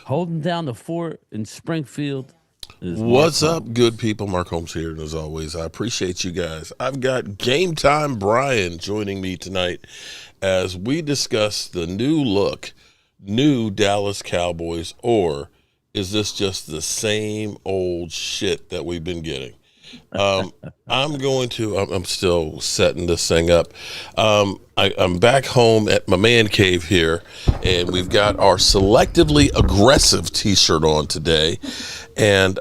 Holding down the fort in Springfield is Mark What's up, good Holmes. people? Mark Holmes here, and as always, I appreciate you guys. I've got Game Time Brian joining me tonight as we discuss the new Dallas Cowboys, or is this just the same old shit that we've been getting? Um, I'm still setting this thing up. I'm back home at my man cave here, and we've got our selectively aggressive t-shirt on today. And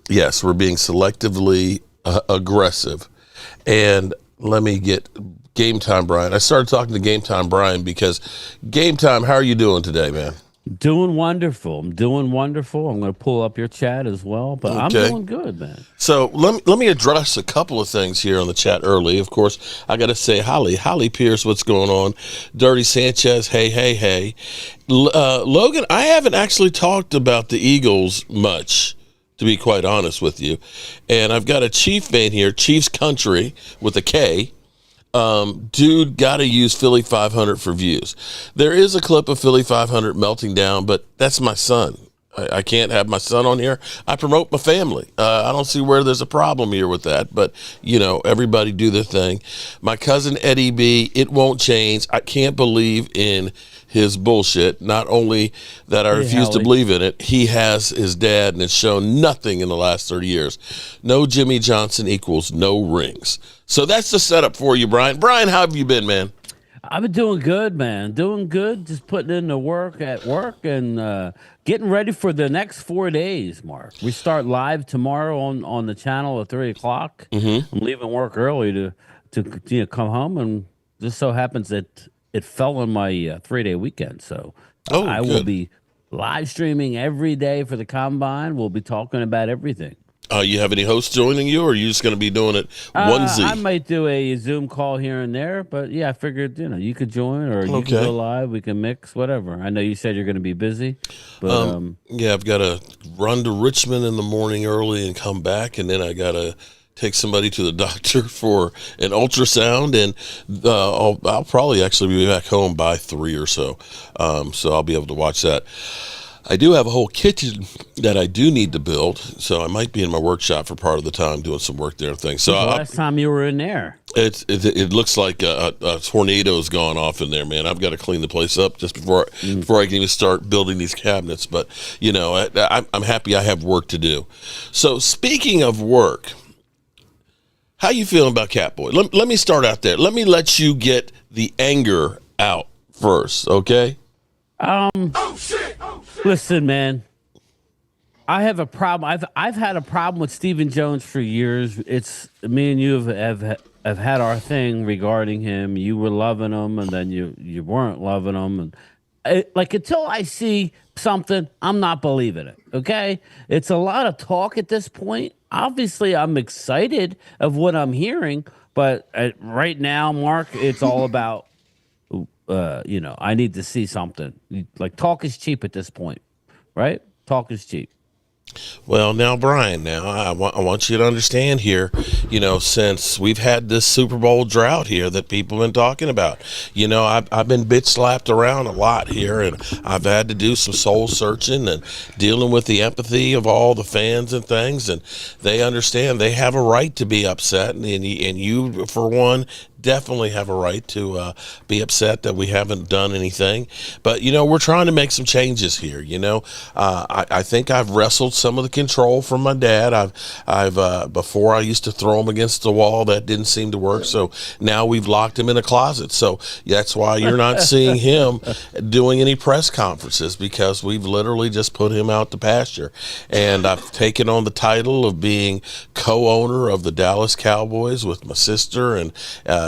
yes, we're being selectively aggressive. And let me get Game Time Brian. I started talking to Game Time Brian because Game Time, how are you doing today, man? Doing wonderful. I'm doing wonderful. I'm going to pull up your chat as well, but I'm Okay. doing good, man. So let me address a couple of things here on the chat early. Of course, I got to say, Holly Pierce, what's going on? Dirty Sanchez, hey. Logan, I haven't actually talked about the Eagles much, to be quite honest with you. And I've got a Chief fan here, Chiefs Country with a K. Dude, got to use Philly 500 for views. There is a clip of Philly 500 melting down, but that's my son. I can't have my son on here. I promote my family. I don't see where there's a problem here with that, but everybody do their thing. My cousin Eddie B, it won't change. I can't believe in his bullshit. Not only that I Hey, refuse to Hallie. believe in it, he has his dad and it's shown nothing in the last 30 years. No Jimmy Johnson equals no rings. So that's the setup for you, Brian. Brian, how have you been, man? I've been doing good, man. Doing good. Just putting in the work at work and getting ready for the next 4 days, Mark. We start live tomorrow on the channel at 3 o'clock. I'm leaving work early to come home, and just so happens that it fell on my 3 day weekend. So Oh, I will good. be live streaming every day for the combine. We'll be talking about everything. You have any hosts joining you, or are you just going to be doing it I onesie? might do a Zoom call here and there, but yeah, I figured you could join or you can go Okay. live. We can mix whatever. I know you said you're going to be busy, but Yeah, I've got to run to Richmond in the morning early and come back, and then I got to take somebody to the doctor for an ultrasound, and I'll probably actually be back home by 3 or so. So I'll be able to watch that. I do have a whole kitchen that I do need to build, so I might be in my workshop for part of the time doing some work there and things. So when's the last time you were in there? it looks like a tornado's gone off in there, man. I've got to clean the place up just before I can even start building these cabinets. But I'm happy I have work to do. So speaking of work, how you feeling about Catboy? Let me start out there. Let me let you get the anger out first, okay? Um, Listen, man, I have a problem. I've had a problem with Stephen Jones for years. It's me and you have had our thing regarding him. You were loving him, and then you weren't loving him, and like until I see something, I'm not believing it. Okay, it's a lot of talk at this point. Obviously, I'm excited of what I'm hearing, but right now, Mark, it's all about I need to see something. Like talk is cheap at this point, right? Talk is cheap. Well, now, Brian, I want you to understand here, since we've had this Super Bowl drought here that people have been talking about, I've been bitch slapped around a lot here, and I've had to do some soul searching and dealing with the empathy of all the fans and things, and they understand they have a right to be upset, and you, for one, definitely have a right to be upset that we haven't done anything. But, we're trying to make some changes here. I think I've wrestled some of the control from my dad. I've before I used to throw him against the wall. That didn't seem to work. So now we've locked him in a closet. So that's why you're not seeing him doing any press conferences, because we've literally just put him out to pasture. And I've taken on the title of being co-owner of the Dallas Cowboys with my sister and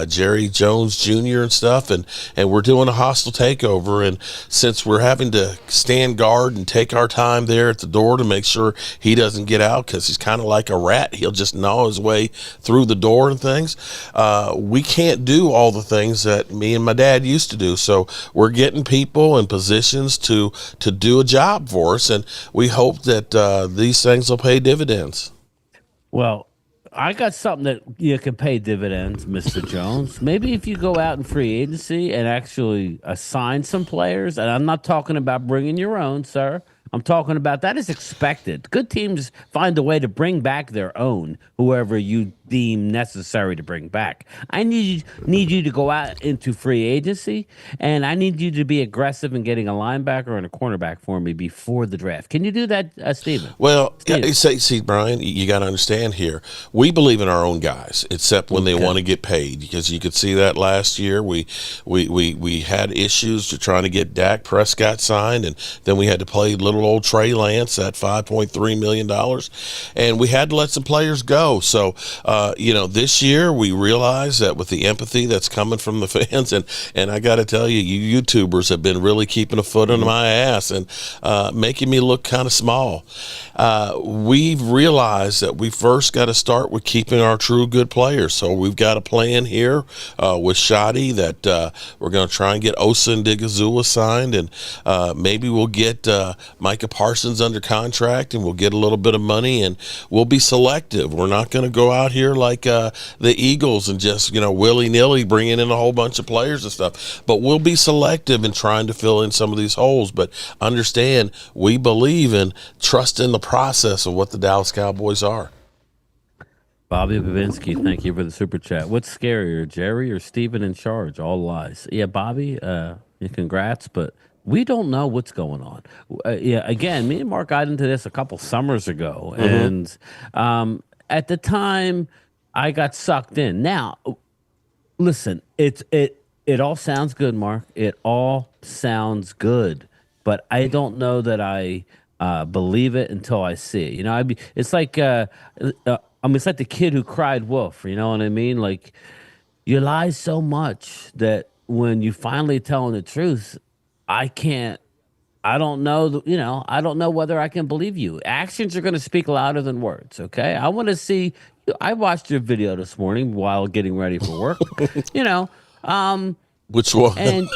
Jerry Jones Jr. and stuff, and we're doing a hostile takeover. And since we're having to stand guard and take our time there at the door to make sure he doesn't get out, because he's kind of like a rat, he'll just gnaw his way through the door and things. We can't do all the things that me and my dad used to do, so we're getting people in positions to do a job for us, and we hope that these things will pay dividends. Well, I got something that you can pay dividends, Mr. Jones. Maybe if you go out in free agency and actually assign some players, and I'm not talking about bringing your own, sir. I'm talking about that is expected. Good teams find a way to bring back their own, whoever you deem necessary to bring back. I need you to go out into free agency, and I need you to be aggressive in getting a linebacker and a cornerback for me before the draft. Can you do that, Steven? Well, Steven. see, Brian, you got to understand here. We believe in our own guys, except when they want to get paid. Because you could see that last year, we had issues to trying to get Dak Prescott signed, and then we had to play little old Trey Lance at $5.3 million, and we had to let some players go. So, this year we realized that with the empathy that's coming from the fans, and I got to tell you, you YouTubers have been really keeping a foot on my ass and making me look kind of small. We've realized that we first got to start with keeping our true good players. So we've got a plan here with Shoddy that we're going to try and get Osa and Digazula signed, and maybe we'll get Micah Parsons under contract, and we'll get a little bit of money, and we'll be selective. We're not going to go out here like the Eagles and just willy-nilly bringing in a whole bunch of players and stuff. But we'll be selective in trying to fill in some of these holes. But understand, we believe in trusting the process of what the Dallas Cowboys are. Bobby Babinski, thank you for the super chat. What's scarier, Jerry or Steven in charge? All lies. Yeah, Bobby, congrats, but we don't know what's going on. Again, me and Mark got into this a couple summers ago, and at the time, I got sucked in. Now, listen, it all sounds good, Mark. It all sounds good, but I don't know that I believe it until I see it. It's like it's like the kid who cried wolf. You know what I mean? Like, you lie so much that when you finally telling the truth, I can't. I don't know. I don't know whether I can believe you. Actions are going to speak louder than words. Okay, I want to see. I watched your video this morning while getting ready for work. Which one? And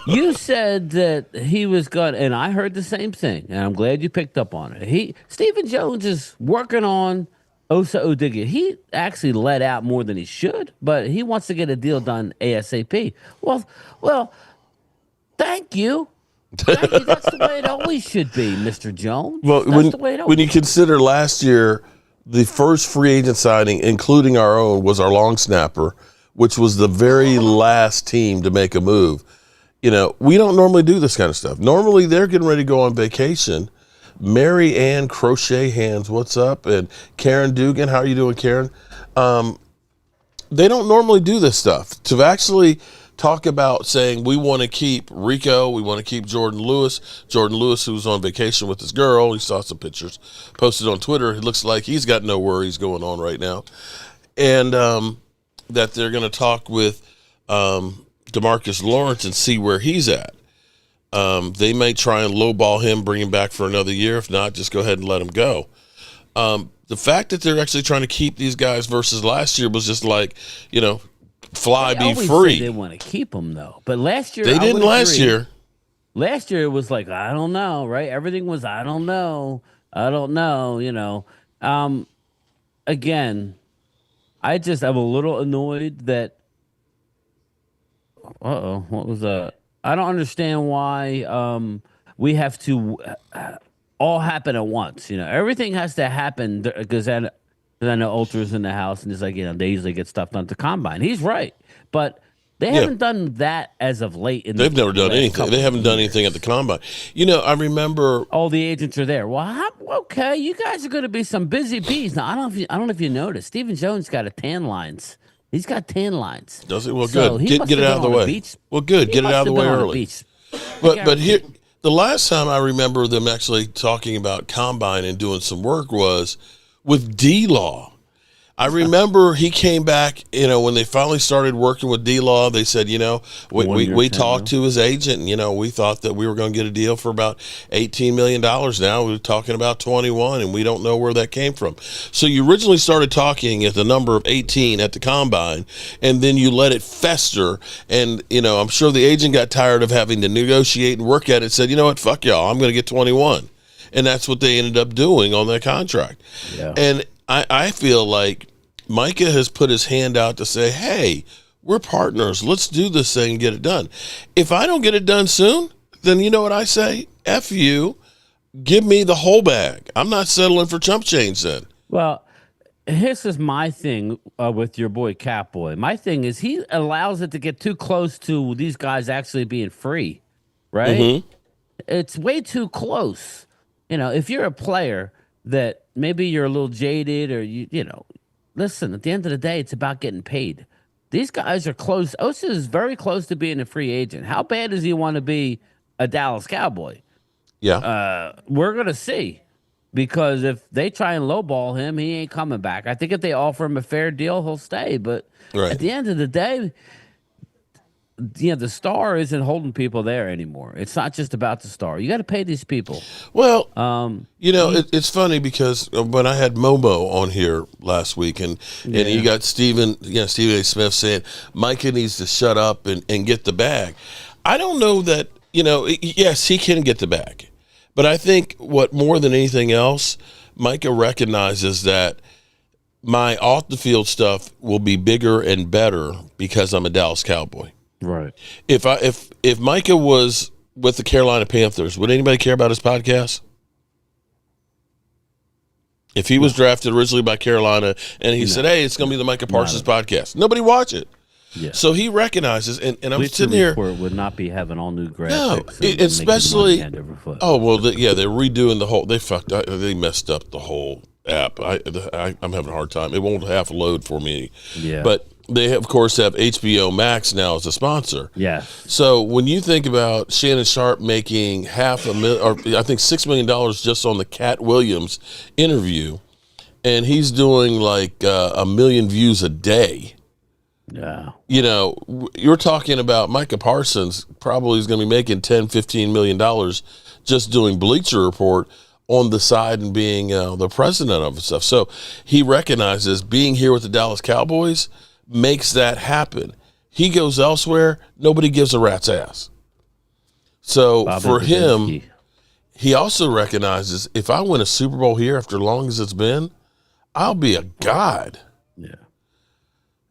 you said that he was going, and I heard the same thing, and I'm glad you picked up on it. Stephen Jones is working on Osa Odighi. He actually let out more than he should, but he wants to get a deal done ASAP. Well, thank you. Thank you. That's the way it always should be, Mr. Jones. Well, That's the way it always when you consider last year, the first free agent signing, including our own, was our long snapper, which was the very last team to make a move. We don't normally do this kind of stuff. Normally, they're getting ready to go on vacation. Mary Ann Crochet Hands, what's up? And Karen Dugan, how are you doing, Karen? They don't normally do this stuff. To actually talk about saying we want to keep Rico, we want to keep Jordan Lewis, who's on vacation with his girl. He saw some pictures posted on Twitter. It looks like he's got no worries going on right now. And that they're going to talk with DeMarcus Lawrence and see where he's at. They may try and lowball him, bring him back for another year. If not, just go ahead and let him go. The fact that they're actually trying to keep these guys versus last year was just like, fly, be free. They want to keep him, though. But last year, they didn't last year. Last year, it was like, I don't know, right? Everything was, I don't know. Again, I'm a little annoyed that, what was that? I don't understand why we have to all happen at once. Everything has to happen because I know Ultra's in the house and it's like, they usually get stuff done to combine. He's right. But they haven't done that as of late. They've never done anything. They haven't done anything at the combine. I remember all the agents are there. Well, okay, you guys are going to be some busy bees. Now, I don't know if you noticed. Stephen Jones got a tan lines. He's got tan lines. Does it? Well, good. Get it out of the way. Well, good. Get it out of the way early. But here, the last time I remember them actually talking about combine and doing some work was with D-Law. I remember he came back, when they finally started working with D-Law, they said, we talked to his agent, and, we thought that we were going to get a deal for about $18 million. Now we're talking about 21, and we don't know where that came from. So you originally started talking at the number of 18 at the combine, and then you let it fester. And, I'm sure the agent got tired of having to negotiate and work at it and said, you know what, fuck y'all, I'm going to get 21. And that's what they ended up doing on that contract. Yeah. And I feel like Micah has put his hand out to say, hey, we're partners. Let's do this thing and get it done. If I don't get it done soon, then you know what I say? F you. Give me the whole bag. I'm not settling for chump change then. Well, this is my thing with your boy Catboy. My thing is he allows it to get too close to these guys actually being free, right? Mm-hmm. It's way too close. If you're a player that maybe you're a little jaded or listen, at the end of the day, it's about getting paid. These guys are close. Osa is very close to being a free agent. How bad does he want to be a Dallas Cowboy? Yeah. We're gonna see. Because if they try and lowball him, he ain't coming back. I think if they offer him a fair deal, he'll stay. But Right. at the end of the day, the star isn't holding people there anymore. It's not just about the star. You got to pay these people. Well, it's funny because when I had Momo on here last week, and you got Stephen A. Smith saying Micah needs to shut up and get the bag. I don't know that, yes, he can get the bag. But I think what more than anything else, Micah recognizes that my off the field stuff will be bigger and better because I'm a Dallas Cowboy. Right. If Micah was with the Carolina Panthers, would anybody care about his podcast? If he was drafted originally by Carolina and he said, hey, it's going to be the Micah Parsons podcast, nobody watch it. Yeah. So he recognizes, and I'm Bleacher sitting here. Report would not be having all new graphics. No, especially. Hand over foot. Oh well, they're redoing the whole. They messed up the whole app. I'm having a hard time. It won't half load for me. Yeah. But they of course have HBO Max now as a sponsor. Yeah. So when you think about Shannon Sharp making $500,000, or I think $6 million just on the Cat Williams interview, and he's doing like 1 million views a day. Yeah. You're talking about Micah Parsons probably is going to be making $10-15 million just doing Bleacher Report on the side and being the president of stuff. So he recognizes being here with the Dallas Cowboys makes that happen. He goes elsewhere, nobody gives a rat's ass. So Bobby for Badinski. him, he also recognizes if I win a Super Bowl here after long as it's been, I'll be a god. Yeah.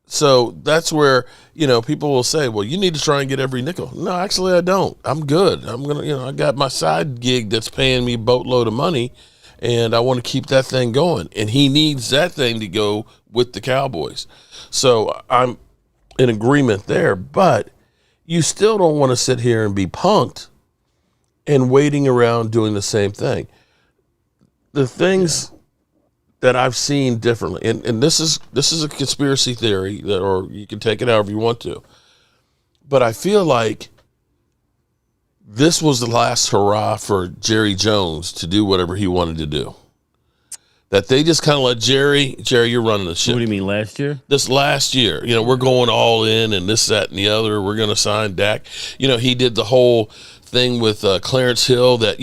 So that's where, people will say, well, you need to try and get every nickel. No, actually I don't. I'm good. I'm going to, I got my side gig that's paying me a boatload of money and I want to keep that thing going. And he needs that thing to go with the Cowboys. So I'm in agreement there, but you still don't want to sit here and be punked and waiting around doing the same thing. The things that I've seen differently, and this is a conspiracy theory, or you can take it however you want to, but I feel like this was the last hurrah for Jerry Jones to do whatever he wanted to do. That they just kind of let Jerry, you're running the ship. What do you mean, last year? This last year, we're going all in and this, that, and the other. We're going to sign Dak. He did the whole thing with Clarence Hill that,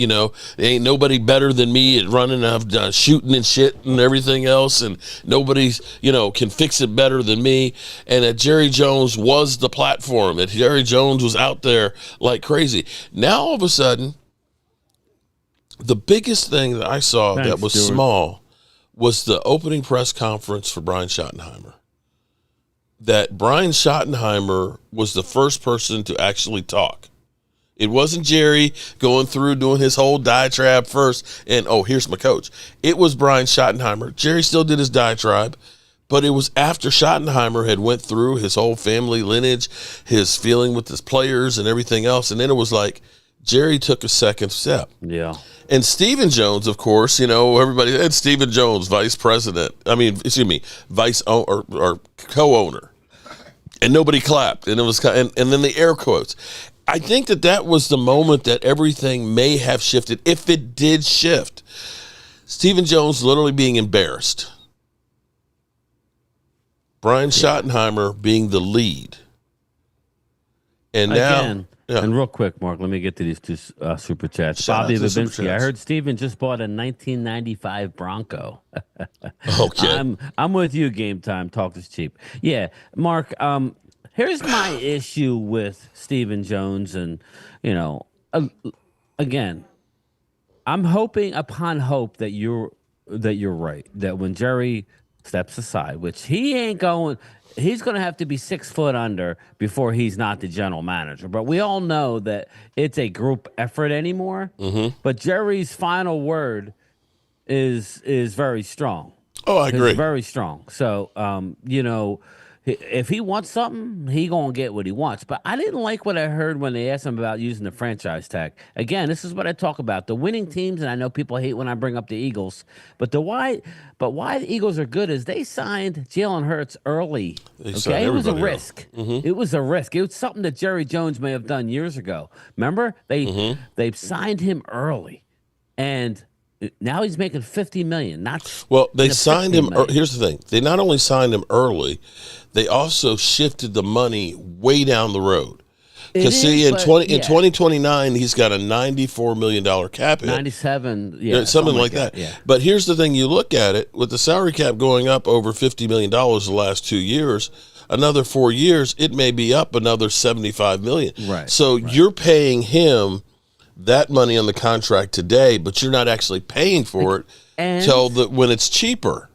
ain't nobody better than me at running. I've done shooting and shit and everything else, and nobody's, can fix it better than me. And that Jerry Jones was the platform, that Jerry Jones was out there like crazy. Now, all of a sudden, the biggest thing that I saw that was Stuart. small was the opening press conference for Brian Schottenheimer. That Brian Schottenheimer was the first person to actually talk. It wasn't Jerry going through doing his whole diatribe first and, oh, here's my coach. It was Brian Schottenheimer. Jerry still did his diatribe, but it was after Schottenheimer had went through his whole family lineage, his feeling with his players and everything else. And then it was like Jerry took a second step. Yeah. And Stephen Jones, of course, everybody had Stephen Jones, vice or co-owner. And nobody clapped. And it was, and then the air quotes. I think that was the moment that everything may have shifted, if it did shift. Stephen Jones literally being embarrassed. Brian Schottenheimer being the lead. And now... Again, and real quick, Mark, let me get to these two super chats. Shout Bobby out to the super Babinski, I chats. heard Steven just bought a 1995 Bronco. Okay. I'm with you, Game Time. Talk is cheap. Yeah, Mark, here's my issue with Stephen Jones. And, again, I'm hoping upon hope that you're that you're right. That when Jerry steps aside, which he ain't going, he's going to have to be 6 foot under before he's not the general manager. But we all know that it's a group effort anymore. But Jerry's final word is very strong. Oh, I It's agree. very strong. So, if he wants something, he gonna get what he wants. But I didn't like what I heard when they asked him about using the franchise tag. Again, this is what I talk about: the winning teams. And I know people hate when I bring up the Eagles, but why the Eagles are good is they signed Jalen Hurts early. signed It was a everybody early. risk. It was a risk. It was something that Jerry Jones may have done years ago. Remember, they signed him early, and now he's making $50 million. Well, they signed him. $50 million. Here's the thing: they not only signed him early, they also shifted the money way down the road. Because see, in 2029, he's got a $94 million cap hit. 97, something like that. Yeah. But here's the thing: you look at it with the salary cap going up over $50 million the last 2 years. Another 4 years, it may be up another $75 million. Right. So you're paying him that money on the contract today, but you're not actually paying for it until when it's cheaper.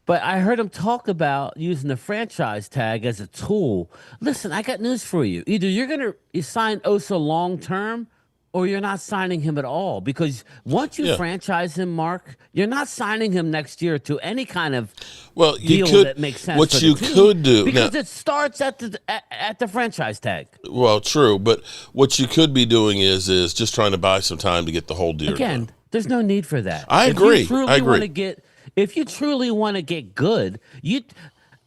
But I heard him talk about using the franchise tag as a tool. Listen, I got news for you. Either you're going to sign Osa long term, or you're not signing him at all. Because once you franchise him, Mark, you're not signing him next year to any kind of deal that makes sense. What for you the team, could do because now, it starts at the franchise tag. Well, true, but what you could be doing is just trying to buy some time to get the whole deal Again, done. there's no need for that. I agree. If you truly want to get good,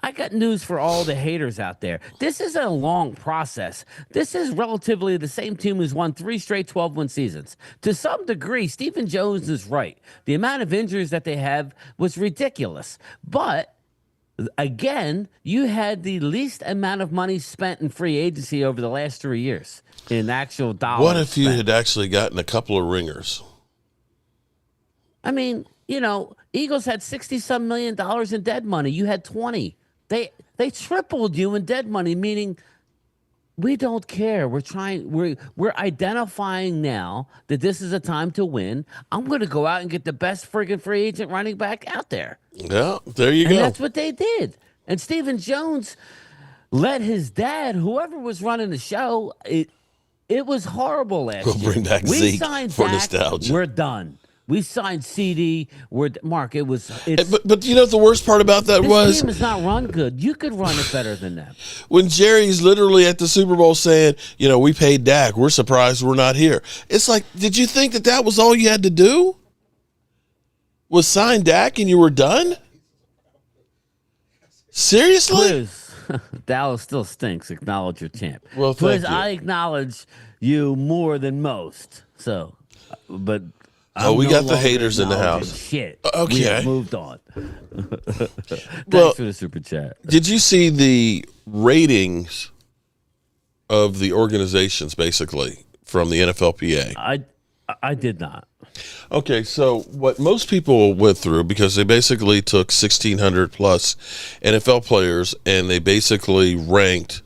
I got news for all the haters out there. This is a long process. This is relatively the same team who's won 3 straight 12-win seasons. To some degree, Stephen Jones is right. The amount of injuries that they have was ridiculous. But again, you had the least amount of money spent in free agency over the last 3 years in actual dollars. What if you had actually gotten a couple of ringers? I mean, Eagles had $60-some million in dead money. You had 20. They tripled you in dead money, meaning we don't care. We're identifying now that this is a time to win. I'm going to go out and get the best friggin' free agent running back out there. Yeah, there you go. And that's what they did. And Stephen Jones let his dad, whoever was running the show, it was horrible last year. We'll bring back We Zeke signed for Dak, nostalgia. We're done. We signed CD. Mark. But you know what the worst part about that was? This team is not run good. You could run it better than them. When Jerry's literally at the Super Bowl saying, we paid Dak. We're surprised we're not here. It's like, did you think that was all you had to do? Was sign Dak and you were done? Seriously? Quiz. Dallas still stinks. Acknowledge your champ. Well, Quiz, thank you. I acknowledge you more than most. So, but. We got the haters in the house. Shit. Okay. We have moved on. Thanks Well, for the super chat. Did you see the ratings of the organizations, basically, from the NFLPA? I did not. Okay, so what most people went through, because they basically took 1,600 plus NFL players, and they basically ranked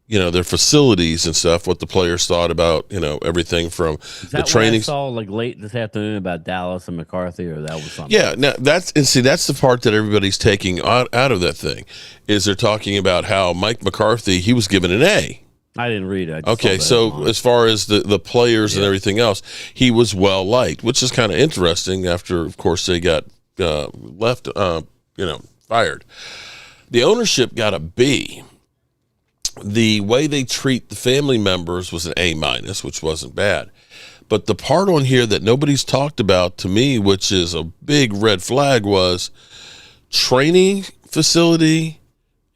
their facilities and stuff, what the players thought about, everything from the training. What I saw late this afternoon about Dallas and McCarthy, or that was something? Yeah, now that's the part that everybody's taking out of that thing, is they're talking about how Mike McCarthy, he was given an A. I didn't read it. Okay, so as far as the players and everything else, he was well liked, which is kind of interesting after, of course, they got fired. The ownership got a B. The way they treat the family members was an A-, which wasn't bad. But the part on here that nobody's talked about to me, which is a big red flag, was training facility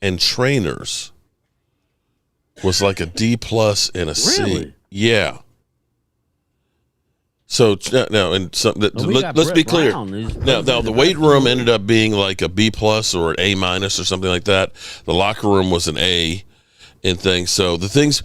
and trainers was like a D+ and a C. Really? Yeah. So now, let's be clear. Now, the weight room ended up being like a B+ or an A- or something like that. The locker room was an A. And things. So the things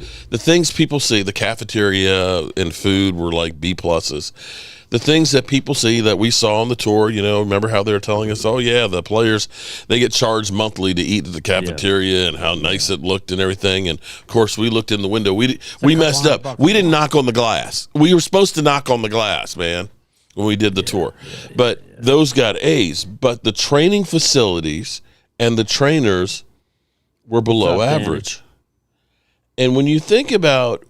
people see, the cafeteria and food were like B+. The things that people see that we saw on the tour, remember how they were telling us, oh yeah, the players, they get charged monthly to eat at the cafeteria and how nice it looked and everything. And of course, we looked in the window. We messed up. We didn't knock on the glass. We were supposed to knock on the glass, man. when we did the tour. But yeah. those got A's. But the training facilities and the trainers were What's below up, Danny? average. And when you think about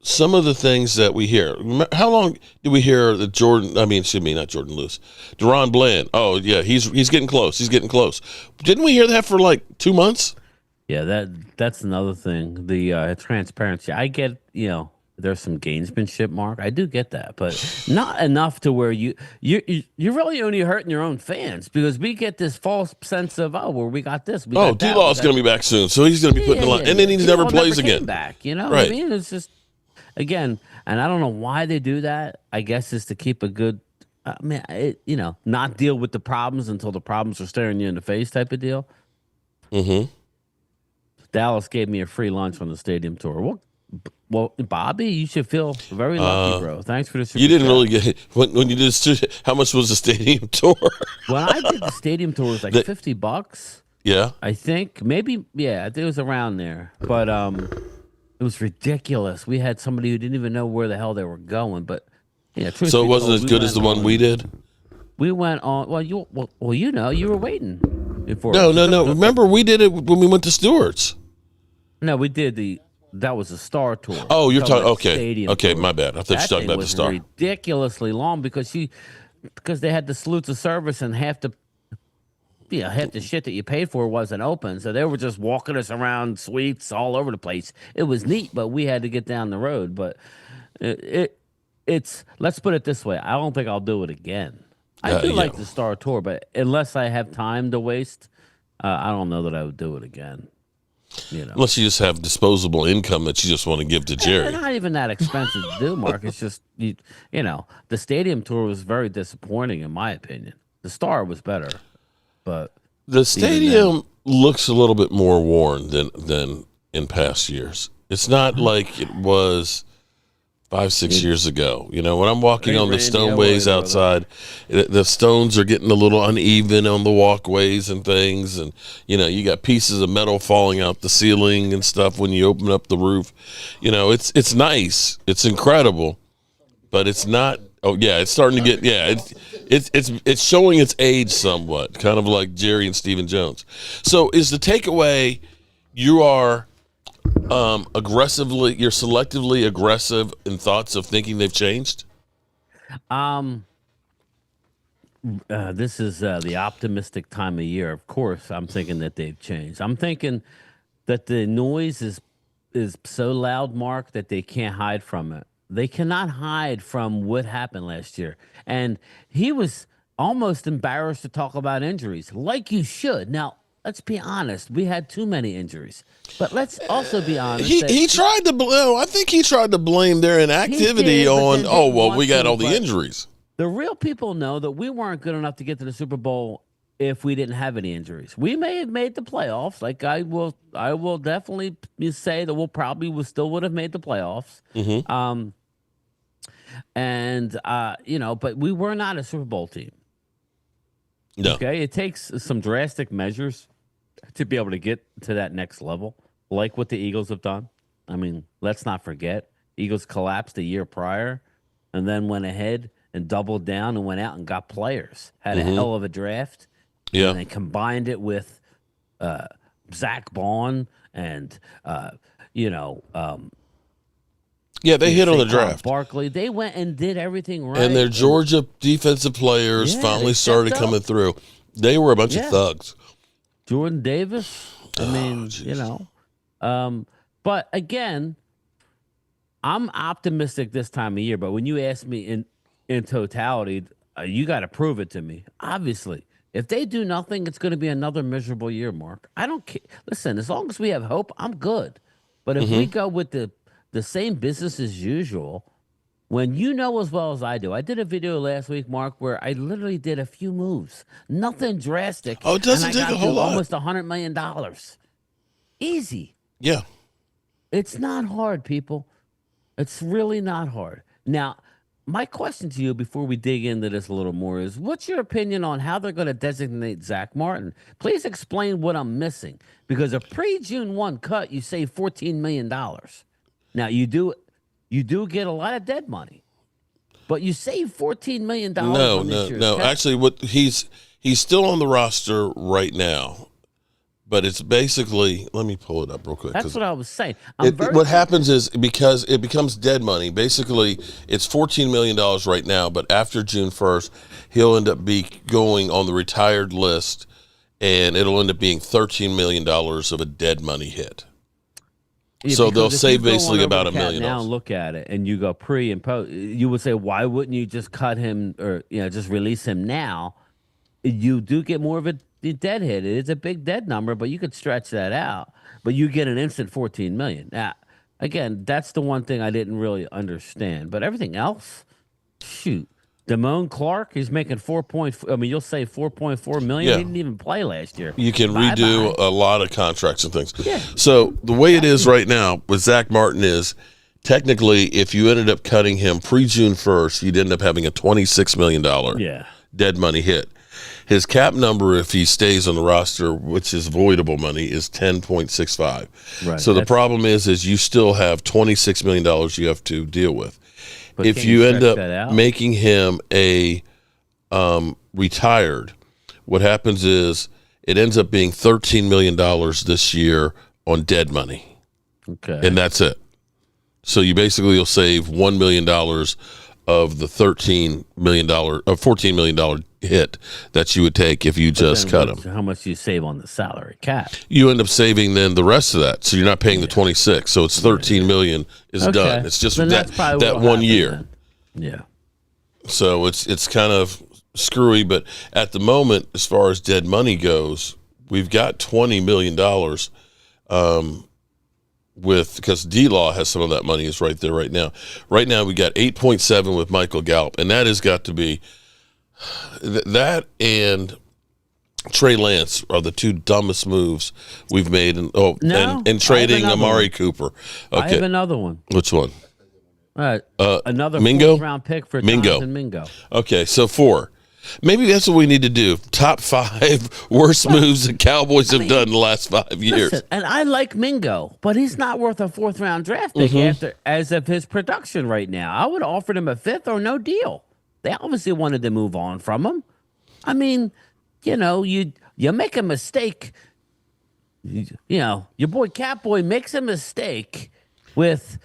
some of the things that we hear, how long did we hear that Jordan? I mean, excuse me, not Jordan Lewis, Deron Bland. Oh yeah, he's getting close. He's getting close. Didn't we hear that for like 2 months? Yeah, that's another thing. The transparency. I get, there's some gamesmanship, Mark. I do get that, but not enough to where you're really only hurting your own fans because we get this false sense of, oh, well, we got this, we Oh, got that, we D-Law's got going to be back soon, so he's going to be putting yeah, the line, yeah, and then yeah. he never D-Law plays never came again. back. You know what I Right. mean? It's just again, and I don't know why they do that. I guess is to keep a good. Not deal with the problems until the problems are staring you in the face, type of deal. Mm-hmm. Dallas gave me a free lunch on the stadium tour. Well, Bobby, you should feel very lucky, Uh, bro. Thanks for the you super didn't chat. really get when you did. How much was the stadium tour? When I did the stadium tour, it was like That- $50. yeah. I think maybe, yeah, I think it was around there. But it was ridiculous. We had somebody who didn't even know where the hell they were going. But yeah, truth So it be wasn't told, as good as the one we did. We went on. You were waiting before. No, us. no, It took no. us like Remember, we did it when we went to Stewart's. no, we did that was a star tour. Oh, you're talking. About Okay, stadium okay. tour. My bad. I thought you were That talking thing about the was star. ridiculously long because they had the salutes of service and half the shit that you paid for wasn't open, so they were just walking us around suites all over the place. It was neat, but we had to get down the road. But it's let's put it this way: I don't think I'll do it again. I do Yeah. like the star tour, but unless I have time to waste, I don't know that I would do it again. Unless you just have disposable income that you just want to give to They're Jerry. not even that expensive to do, Mark. It's just the stadium tour was very disappointing in my opinion. The Star was better, but The even then, stadium looks a little bit more worn than in past years. It's not like it was 5-6 years ago. When I'm walking Hey, on the Randy, how are stoneways you, brother? outside, the stones are getting a little uneven on the walkways and things, and you got pieces of metal falling out the ceiling and stuff when you open up the roof. It's nice, it's incredible, but it's not. Oh yeah, it's starting to get it's showing its age somewhat, kind of like Jerry and Stephen Jones. So is the takeaway you are you're selectively aggressive in thoughts of thinking they've changed? um, this is the optimistic time of year. Of course, I'm thinking that they've changed. I'm thinking that the noise is so loud, Mark, that they can't hide from it. They cannot hide from what happened last year. And he was almost embarrassed to talk about injuries, like you should. Now, let's be honest. We had too many injuries. But let's also be honest that He tried to I think he tried to blame their he inactivity did, but on then didn't we want got to. all the But injuries. the real people know that we weren't good enough to get to the Super Bowl if we didn't have any injuries. We may have made the playoffs. Like I will definitely say that we still would have made the playoffs. Mm-hmm. But we were not a Super Bowl team. No. Okay, it takes some drastic measures to be able to get to that next level, like what the Eagles have done. I mean, let's not forget, Eagles collapsed a year prior, and then went ahead and doubled down and went out and got players. Had a hell of a draft. Yeah. And they combined it with Zach Bond and Yeah, they hit on the Saquon draft. Barkley. They went and did everything right. And their Georgia defensive players Yeah, finally they started stepped coming up. through. They were a bunch of Yeah. thugs. Jordan Davis. I mean, jeez. But again, I'm optimistic this time of year. But when you ask me in totality, you got to prove it to me. Obviously, if they do nothing, it's going to be another miserable year, Mark. I don't care. Listen, as long as we have hope, I'm good. But if we go with the same business as usual, when you know as well as I do, I did a video last week, Mark, where I literally did a few moves, nothing drastic, Oh, it doesn't and I take got a whole to lot. almost $100 million. Easy. Yeah. It's not hard, people. It's really not hard. Now, my question to you before we dig into this a little more is what's your opinion on how they're going to designate Zach Martin? Please explain what I'm missing. Because a pre-June 1 cut, you save $14 million. Now, you do get a lot of dead money. But you save $14 million No, on this no, year's no. cap. Actually, what he's still on the roster right now, but it's basically. Let me pull it up real quick That's because what I was saying. I'm very what happens is because it becomes dead money. Basically, it's $14 million right now, but after June 1st, he'll end up going on the retired list, and it'll end up being $13 million of a dead money hit. So they'll because if you save go on basically over about the $1 cap million. now and look at it, and you go pre and post, you would say, why wouldn't you just cut him or just release him now? You do get more of a dead hit. It is a big dead number, but you could stretch that out. But you get an instant 14 million. Now, again, that's the one thing I didn't really understand. But everything else, shoot. Damone Clark, he's making 4 point. I mean, you'll say 4.4 million. Yeah. He didn't even play last year. You can Bye redo bye. a lot of contracts and things. Yeah. So the way it is right now with Zach Martin is technically, if you ended up cutting him pre-June 1st, you'd end up having a $26 million Yeah. dead money hit. His cap number, if he stays on the roster, which is voidable money, is 10.65. Right. So the problem is you still have $26 million you have to deal with. But If can you end stretch up that out? making him a retired, what happens is it ends up being $13 million this year on dead money, Okay. and that's it. So you'll save $1 million of the $14 million hit that you would take if you just cut him. How much do you save on the salary cap? You end up saving then the rest of that, so you're not paying the 26. So it's 13 million is done. It's just Then that's probably that what'll 1 happen year. then. Yeah. So it's kind of screwy, but at the moment, as far as dead money goes, we've got $20 million because D-Law has some of that money is right there right now. Right now we got 8.7 with Michael Gallup, and that has got to be that and Trey Lance are the two dumbest moves we've made, and trading Amari Cooper. I have Okay, another one. which one? Another Mingo? fourth-round pick for Jonathan Mingo. Okay, so 4. Maybe that's what we need to do. Top 5 worst moves the Cowboys have done in the last 5 years. Listen, and I like Mingo, but he's not worth a fourth-round draft pick as of his production right now. I would have offered him a fifth or no deal. They obviously wanted to move on from him. I mean, you make a mistake. Your boy Catboy makes a mistake with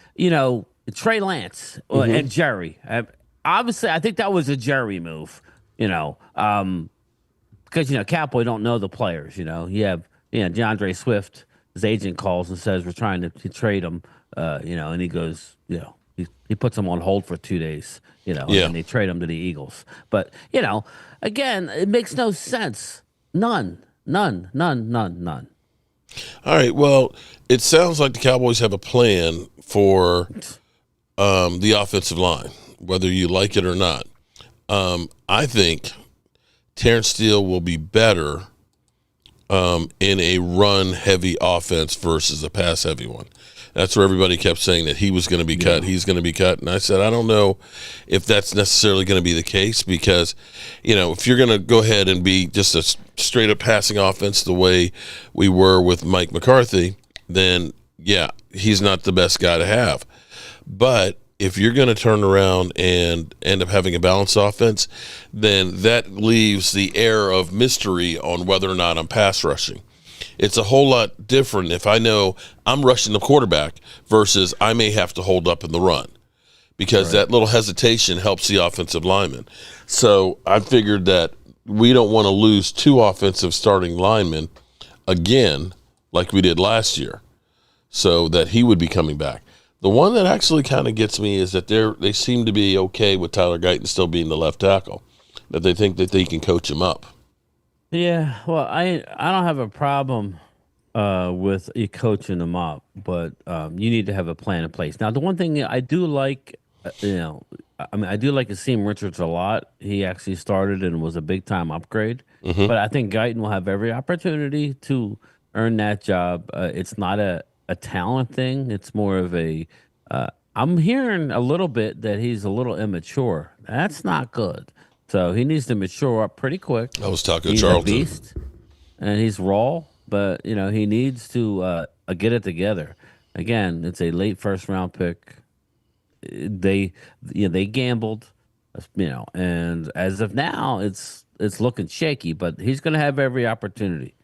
Trey Lance and Jerry. Obviously, I think that was a Jerry move. Because Catboy don't know the players. You have DeAndre Swift. His agent calls and says we're trying to trade him. And he goes, he puts him on hold for 2 days. And they trade him to the Eagles. But again, it makes no sense. None. None. All right, well, it sounds like the Cowboys have a plan for the offensive line, whether you like it or not. I think Terrence Steele will be better in a run-heavy offense versus a pass-heavy one. That's where everybody kept saying that he was going to be cut. He's going to be cut. And I said, I don't know if that's necessarily going to be the case because, if you're going to go ahead and be just a straight-up passing offense the way we were with Mike McCarthy, then, he's not the best guy to have. But if you're going to turn around and end up having a balanced offense, then that leaves the air of mystery on whether or not I'm pass rushing. It's a whole lot different if I know I'm rushing the quarterback versus I may have to hold up in the run because that little hesitation helps the offensive lineman. So I figured that we don't want to lose 2 offensive starting linemen again like we did last year, so that he would be coming back. The one that actually kind of gets me is that they seem to be okay with Tyler Guyton still being the left tackle, that they think that they can coach him up. Yeah, well, I don't have a problem with you coaching them up, but you need to have a plan in place. Now, the one thing I do like, I do like Akeem Richards a lot. He actually started and was a big time upgrade. But I think Guyton will have every opportunity to earn that job. It's not a talent thing. It's more of a. I'm hearing a little bit that he's a little immature. That's not good. So he needs to mature up pretty quick. I was talking to He's Charlton. a beast, and he's raw, but he needs to get it together. Again, it's a late first round pick. They gambled. And as of now, it's looking shaky, but he's going to have every opportunity.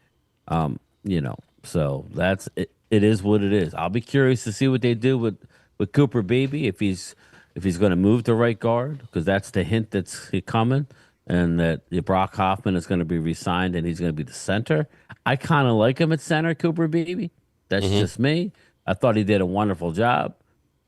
So that's it. It is what it is. I'll be curious to see what they do with Cooper Beebe if he's going to move to right guard because that's the hint that's coming, and that Brock Hoffman is going to be re-signed and he's going to be the center. I kind of like him at center, Cooper Beebe. That's Hmm. just me. I thought he did a wonderful job,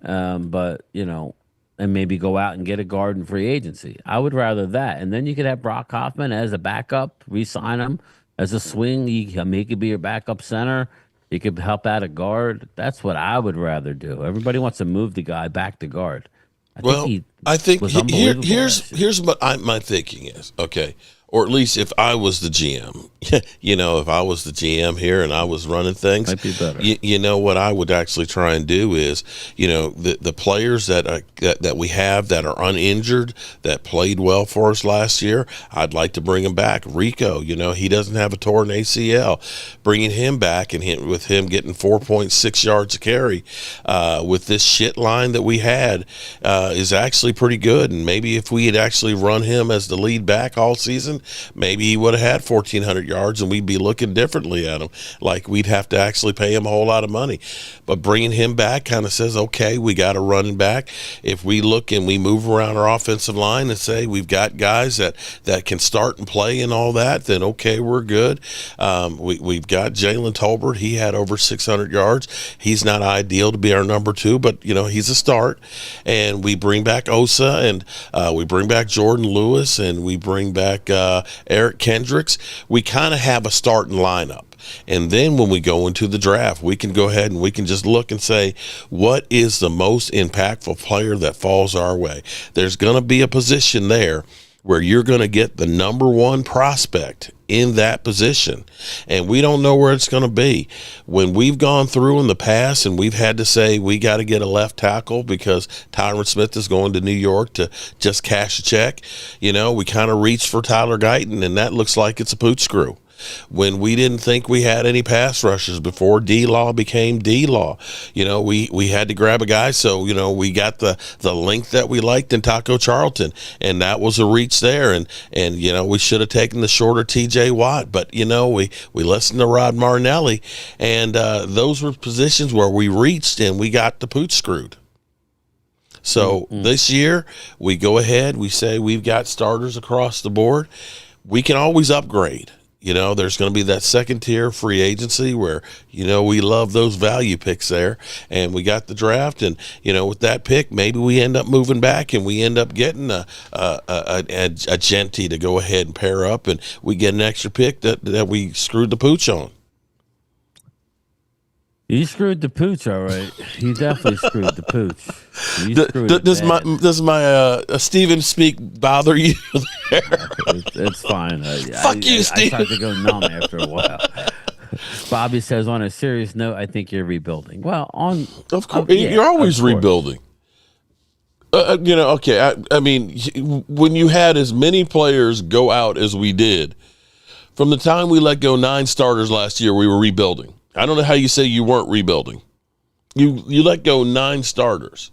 but and maybe go out and get a guard in free agency. I would rather that, and then you could have Brock Hoffman as a backup, re-sign him as a swing. He could be your backup center. He could help out a guard. That's what I would rather do. Everybody wants to move the guy back to guard. I think Well, he I think was unbelievable here's last year. here's what my thinking is. Okay, or at least if I was the GM, if I was the GM here and I was running things, Might be better. you know what I would actually try and do is, the players that we have that are uninjured that played well for us last year, I'd like to bring him back. Rico, he doesn't have a torn ACL. Bringing him back and with him getting 4.6 yards a carry with this shit line that we had is actually pretty good. And maybe if we had actually run him as the lead back all season, maybe he would have had 1,400 yards and we'd be looking differently at him. Like we'd have to actually pay him a whole lot of money. But bringing him back kind of says, okay, we got a running back. If we look and we move around our offensive line and say we've got guys that can start and play and all that, then okay, we're good. We've got Jalen Tolbert. He had over 600 yards. He's not ideal to be our number two, but he's a start. And we bring back Osa, and we bring back Jordan Lewis, and we bring back Eric Kendricks. We kind of have a starting lineup. And then when we go into the draft, we can go ahead and we can just look and say, what is the most impactful player that falls our way? There's going to be a position there where you're going to get the number one prospect in that position. And we don't know where it's going to be. When we've gone through in the past and we've had to say we got to get a left tackle because Tyron Smith is going to New York to just cash a check, we kind of reached for Tyler Guyton, and that looks like it's a pooch screw. When we didn't think we had any pass rushers before D-Law became D-Law, we had to grab a guy. So, we got the length that we liked in Taco Charlton, and that was a reach there. And we should have taken the shorter TJ Watt, but, we listened to Rod Martinelli, and those were positions where we reached and we got the pooch screwed. So this year we go ahead, we say we've got starters across the board. We can always upgrade. There's going to be that second tier free agency where, we love those value picks there, and we got the draft, and, with that pick, maybe we end up moving back and we end up getting a Genti to go ahead and pair up, and we get an extra pick that we screwed the pooch on. You screwed the pooch, all right. You definitely screwed the pooch. You screwed it Does bad. my Steven speak bother you there? It's fine. Fuck you, I Steve. started to go numb after a while. Bobby says, on a serious note, I think you're rebuilding. Well, Of course, yeah, you're always of course. rebuilding. Okay. I mean, when you had as many players go out as we did, from the time we let go 9 starters last year, we were rebuilding. I don't know how you say you weren't rebuilding. You let go 9 starters,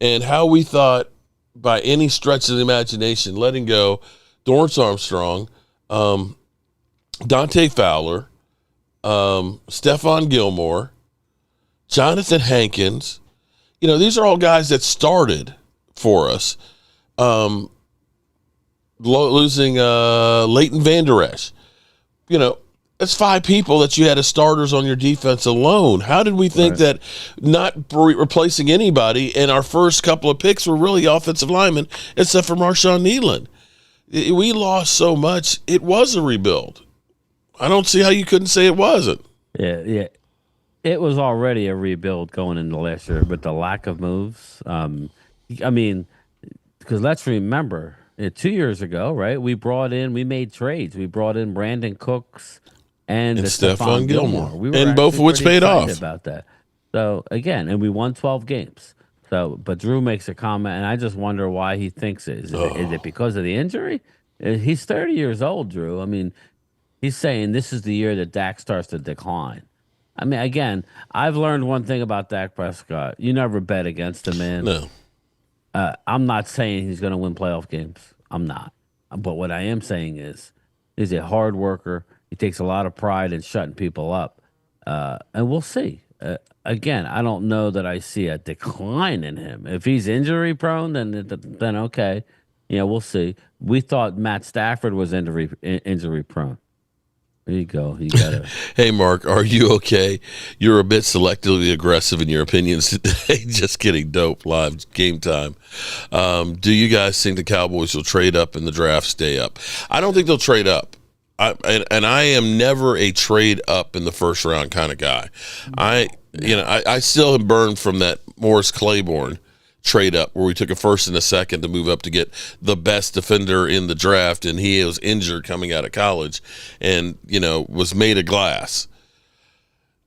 and how we thought by any stretch of the imagination letting go Dorrance Armstrong, Dante Fowler, Stephon Gilmore, Jonathan Hankins. These are all guys that started for us. Losing Leighton Vander Esch. That's 5 people that you had as starters on your defense alone. How did we think that not replacing anybody and our first couple of picks were really offensive linemen except for Marshawn Nealon? We lost so much. It was a rebuild. I don't see how you couldn't say it wasn't. Yeah. It was already a rebuild going into last year, but the lack of moves. I mean, because let's remember, 2 years ago, right? We made trades. We brought in Brandon Cooks and Stephon Stephon Gilmore. We were And both of actually which pretty paid excited off. about that. So again, and we won 12 games. So, but Drew makes a comment, and I just wonder why he thinks it. Is it because of the injury? He's 30 years old, Drew. I mean, he's saying this is the year that Dak starts to decline. I mean, again, I've learned one thing about Dak Prescott. You never bet against a man. No. I'm not saying he's going to win playoff games. I'm not. But what I am saying is he's a hard worker. He takes a lot of pride in shutting people up. And we'll see. Again, I don't know that I see a decline in him. If he's injury prone, then okay. Yeah, we'll see. We thought Matt Stafford was injury prone. There you go. You got to. Hey, Mark, are you okay? You're a bit selectively aggressive in your opinions today. Just kidding. Dope. Live game time. Do you guys think the Cowboys will trade up in the draft, stay up? I don't think they'll trade up. And I am never a trade up in the first round kind of guy. I still am burned from that Morris Claiborne trade up where we took a first and a second to move up to get the best defender in the draft, and he was injured coming out of college and, was made of glass.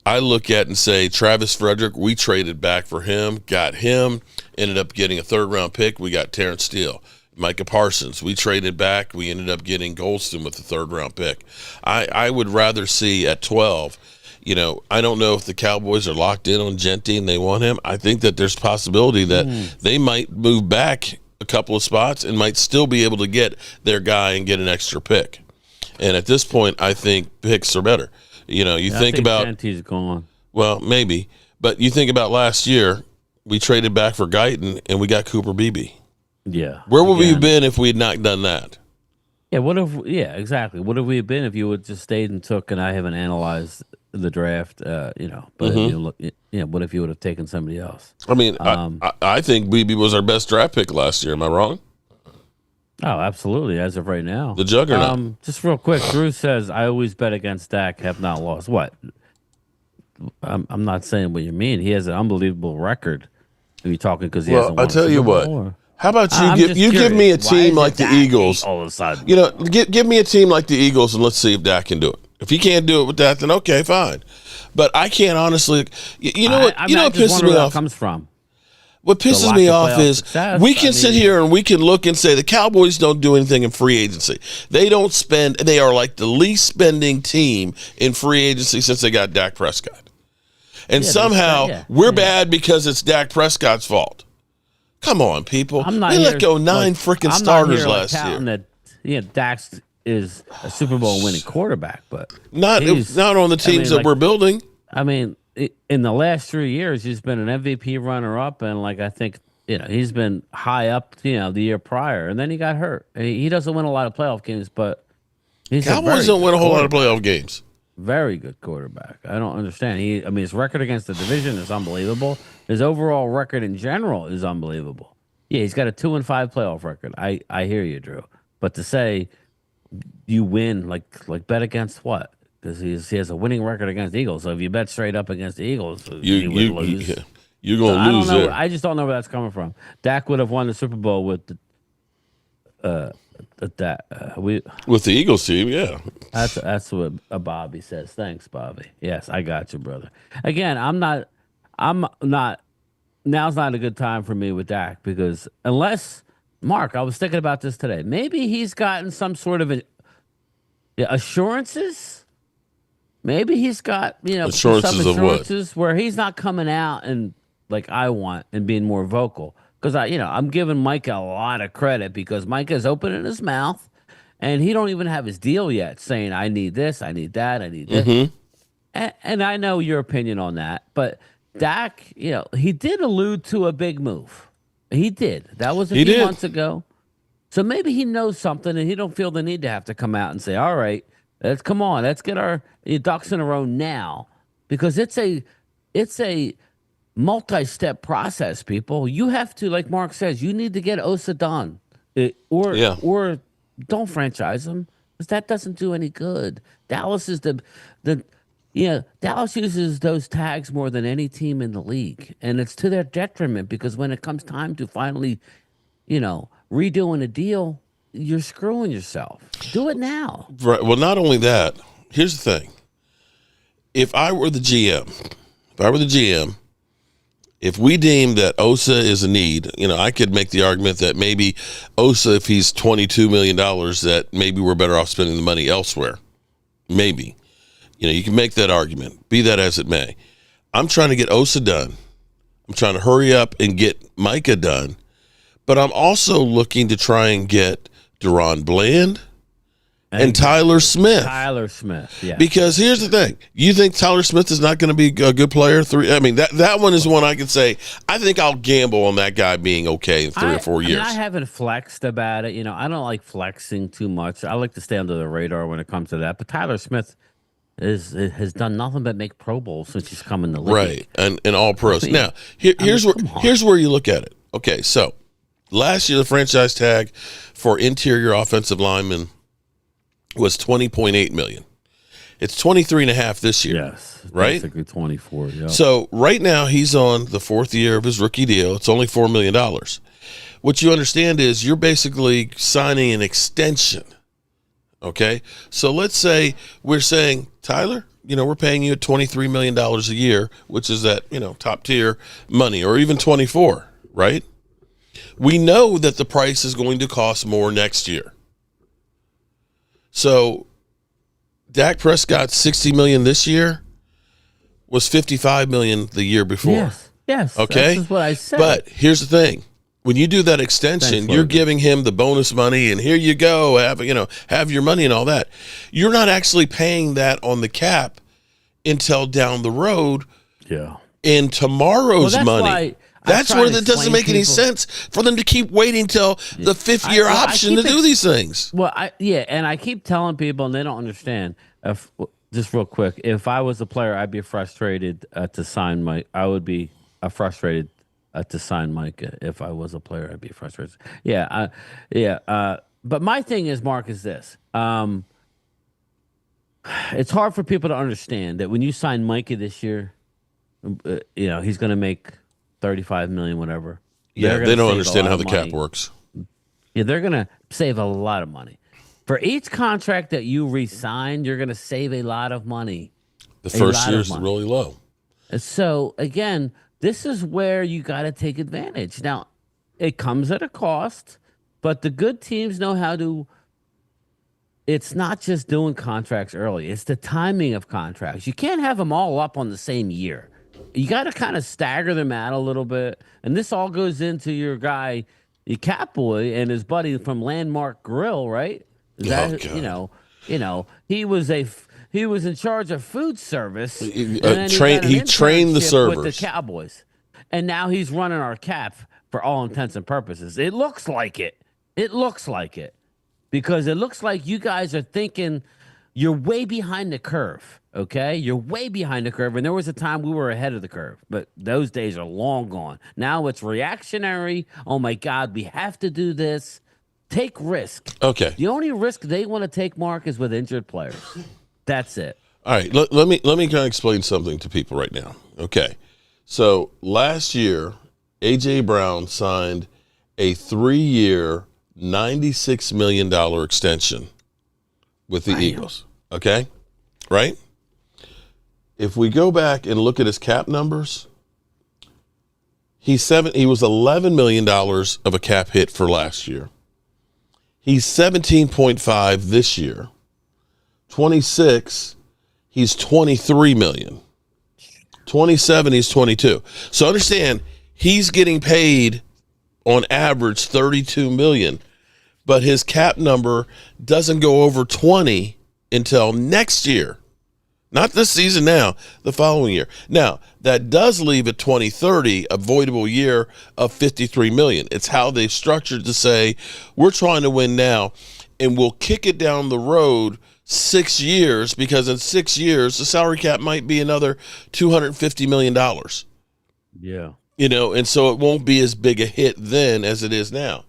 I look at and say, Travis Frederick, we traded back for him, got him, ended up getting a third-round pick. We got Terrence Steele. Micah Parsons, we traded back. We ended up getting Golston with the third-round pick. I would rather see at 12, I don't know if the Cowboys are locked in on Genty and they want him. I think that there's possibility that they might move back a couple of spots and might still be able to get their guy and get an extra pick. And at this point, I think picks are better. I think about Genty's gone. Well, maybe. But you think about last year, we traded back for Guyton and we got Cooper Beebe. Yeah. Where would we have been if we had not done that? Yeah, yeah, exactly. What have we been if you would just stayed and took, and I haven't analyzed the draft, but if you look, what if you would have taken somebody else? I mean, I think Beebe was our best draft pick last year. Am I wrong? Oh, absolutely. As of right now. The juggernaut. Just real quick, Drew says, I always bet against Dak, have not lost. What? I'm not saying what you mean. He has an unbelievable record. Are you talking because he hasn't won I'll tell you what. Or? How about you give me a team like the Eagles? All of a sudden. Give me a team like the Eagles and let's see if Dak can do it. If he can't do it with that, then okay, fine. But I can't honestly. You know what? I What pisses me off? Comes from. What pisses me off is we can sit here and we can look and say the Cowboys don't do anything in free agency. They don't spend. They are like the least spending team in free agency since they got Dak Prescott. And somehow we're bad because it's Dak Prescott's fault. Come on, people. They let go 9 freaking starters last year. That, Dax is a Super Bowl winning quarterback, but not on the teams that we're building. I mean, in the last 3 years, he's been an MVP runner-up, and I think he's been high up, the year prior, and then he got hurt. He doesn't win a lot of playoff games, but Cowboys don't win a whole lot of playoff games. Very good quarterback. I don't understand. His record against the division is unbelievable. His overall record in general is unbelievable. Yeah, he's got a 2-5 playoff record. I hear you, Drew. But to say you win, like bet against what? Because he has a winning record against the Eagles. So if you bet straight up against the Eagles, you would lose. You're going to lose there. I just don't know where that's coming from. Dak would have won the Super Bowl with with the Eagles team, yeah. That's what Bobby says. Thanks, Bobby. Yes, I got you, brother. Again, I'm not. Now's not a good time for me with Dak because unless Mark, I was thinking about this today. Maybe he's gotten some sort of assurances. Maybe he's got assurances where he's not coming out and like I want and being more vocal. Because I'm giving Micah a lot of credit because Micah's opening his mouth, and he don't even have his deal yet, saying I need this, I need that, I need this. Mm-hmm. And I know your opinion on that, but Dak, he did allude to a big move. He did. That was a few months ago. So maybe he knows something, and he don't feel the need to have to come out and say, "All right, let's get our ducks in a row now," because it's a multi-step process, people. You have to, like Mark says, you need to get Osa done, or don't franchise him because that doesn't do any good. Dallas is Dallas uses those tags more than any team in the league, and it's to their detriment because when it comes time to finally, redoing a deal, you're screwing yourself. Do it now. Right. Well, not only that. Here's the thing: if I were the GM. If we deem that Osa is a need, I could make the argument that maybe Osa, if he's $22 million, that maybe we're better off spending the money elsewhere. Maybe. You can make that argument. Be that as it may. I'm trying to get Osa done. I'm trying to hurry up and get Micah done. but I'm also looking to try and get Deron Bland and Tyler Smith. Tyler Smith, yeah. Because here's the thing. You think Tyler Smith is not going to be a good player? I mean, that one is one I can say, I think I'll gamble on that guy being okay in 3 or 4 years. I haven't flexed about it. I don't like flexing too much. I like to stay under the radar when it comes to that. But Tyler Smith has done nothing but make Pro Bowls since he's come in the league. Right, and all pros. Now, here's where you look at it. Okay, so last year the franchise tag for interior offensive linemen was $20.8 million. It's 23.5 this year. Yes, right. Basically 24. Yeah. So right now he's on the 4th year of his rookie deal. It's only $4 million. What you understand is you're basically signing an extension. Okay, so let's say we're saying, Tyler, we're paying you $23 million a year, which is that top tier money, or even 24, right? We know that the price is going to cost more next year. So Dak Prescott, $60 million this year, was $55 million the year before. Yes. Okay, that's what I said. But here's the thing: when you do that extension, you're giving him the bonus money, and here you go, have your money and all that. You're not actually paying that on the cap until down the road. Yeah. In tomorrow's money. That's where it doesn't make any sense for them to keep waiting till the 5th-year option to do these things. Well, and I keep telling people, and they don't understand. Just real quick, if I was a player, I'd be frustrated to sign Mike. I would be frustrated to sign Mike. If I was a player, I'd be frustrated. Yeah. But my thing is, Mark, is this. It's hard for people to understand that when you sign Micah this year, he's going to make $35 million, whatever. Yeah, they don't understand how the cap works. Yeah, they're going to save a lot of money. For each contract that you re-sign, you're going to save a lot of money. The first year is really low. So, again, this is where you got to take advantage. Now, it comes at a cost, but the good teams know how to. It's not just doing contracts early. It's the timing of contracts. You can't have them all up on the same year. You got to kind of stagger them out a little bit. And this all goes into your guy, the Catboy, and his buddy from Landmark Grill, right? He was in charge of food service. He trained the servers with the Cowboys, and now he's running our cap for all intents and purposes. It looks like it. Because it looks like you guys are thinking you're way behind the curve. Okay, you're way behind the curve, and there was a time we were ahead of the curve, but those days are long gone. Now it's reactionary. Oh my God, we have to do this. Take risk. Okay. The only risk they want to take, Mark, is with injured players. That's it. All right. Let me kind of explain something to people right now. Okay. So last year, A.J. Brown signed a 3-year, $96 million extension with the Eagles. Okay, right? If we go back and look at his cap numbers, he was $11 million of a cap hit for last year. He's 17.5 this year. 26, he's 23 million. 27, he's 22. So understand, he's getting paid on average 32 million, but his cap number doesn't go over 20 until next year. Not this season now, the following year. Now, that does leave a 2030 avoidable year of 53 million. It's how they've structured to say, we're trying to win now, and we'll kick it down the road 6 years, because in 6 years, the salary cap might be another $250 million. Yeah. And so it won't be as big a hit then as it is now.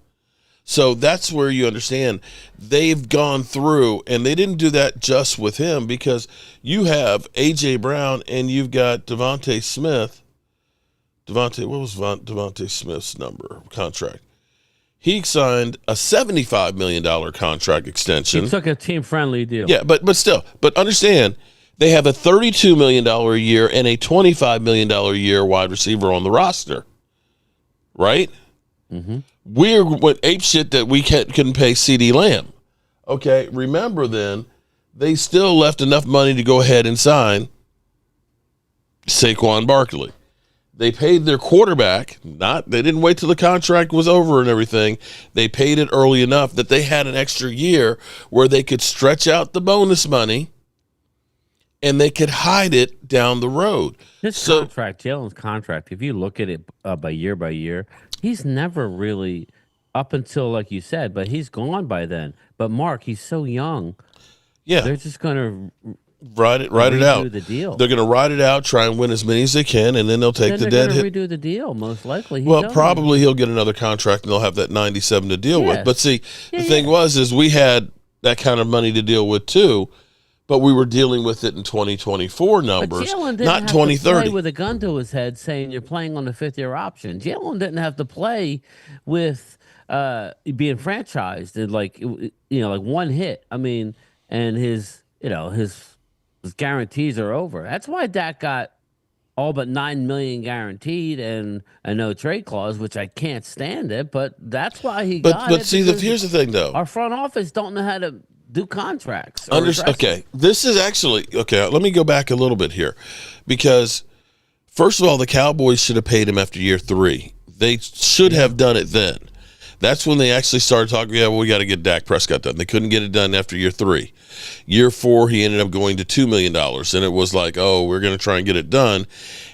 So that's where you understand they've gone through, and they didn't do that just with him, because you have A.J. Brown and you've got Devontae Smith. What was Devontae Smith's contract? He signed a $75 million contract extension. He took a team-friendly deal. Yeah, but still. But understand, they have a $32 million a year and a $25 million a year wide receiver on the roster. Right? Mm-hmm. We're what ape shit that we couldn't pay CD Lamb. Okay, remember then, they still left enough money to go ahead and sign Saquon Barkley. They paid their quarterback. They didn't wait till the contract was over and everything. They paid it early enough that they had an extra year where they could stretch out the bonus money and they could hide it down the road. Jalen's contract, if you look at it by year, he's never really up until, like you said, but he's gone by then. But Mark, he's so young. Yeah. They're just going to ride it out. The deal. They're going to ride it out, try and win as many as they can, and then they'll take the dead hit. Redo the deal, most likely. Probably he'll get another contract, and they'll have that 97 to deal with. But see, the thing is we had that kind of money to deal with too, but we were dealing with it in 2024 numbers, not 2030. Play with a gun to his head, saying you're playing on the 5th-year option. Jalen didn't have to play with being franchised and like one hit. I mean, and his guarantees are over. That's why Dak got all but $9 million guaranteed and a no trade clause, which I can't stand it. But that's why he got it. But see, here's the thing, though. Our front office don't know how to do contracts. Okay, this is actually okay. Let me go back a little bit here, because first of all, the Cowboys should have paid him after year 3. They should have done it then. That's when they actually started talking. Yeah, well, we got to get Dak Prescott done. They couldn't get it done after year 3. Year 4, he ended up going to $2 million, and it was like, oh, we're going to try and get it done,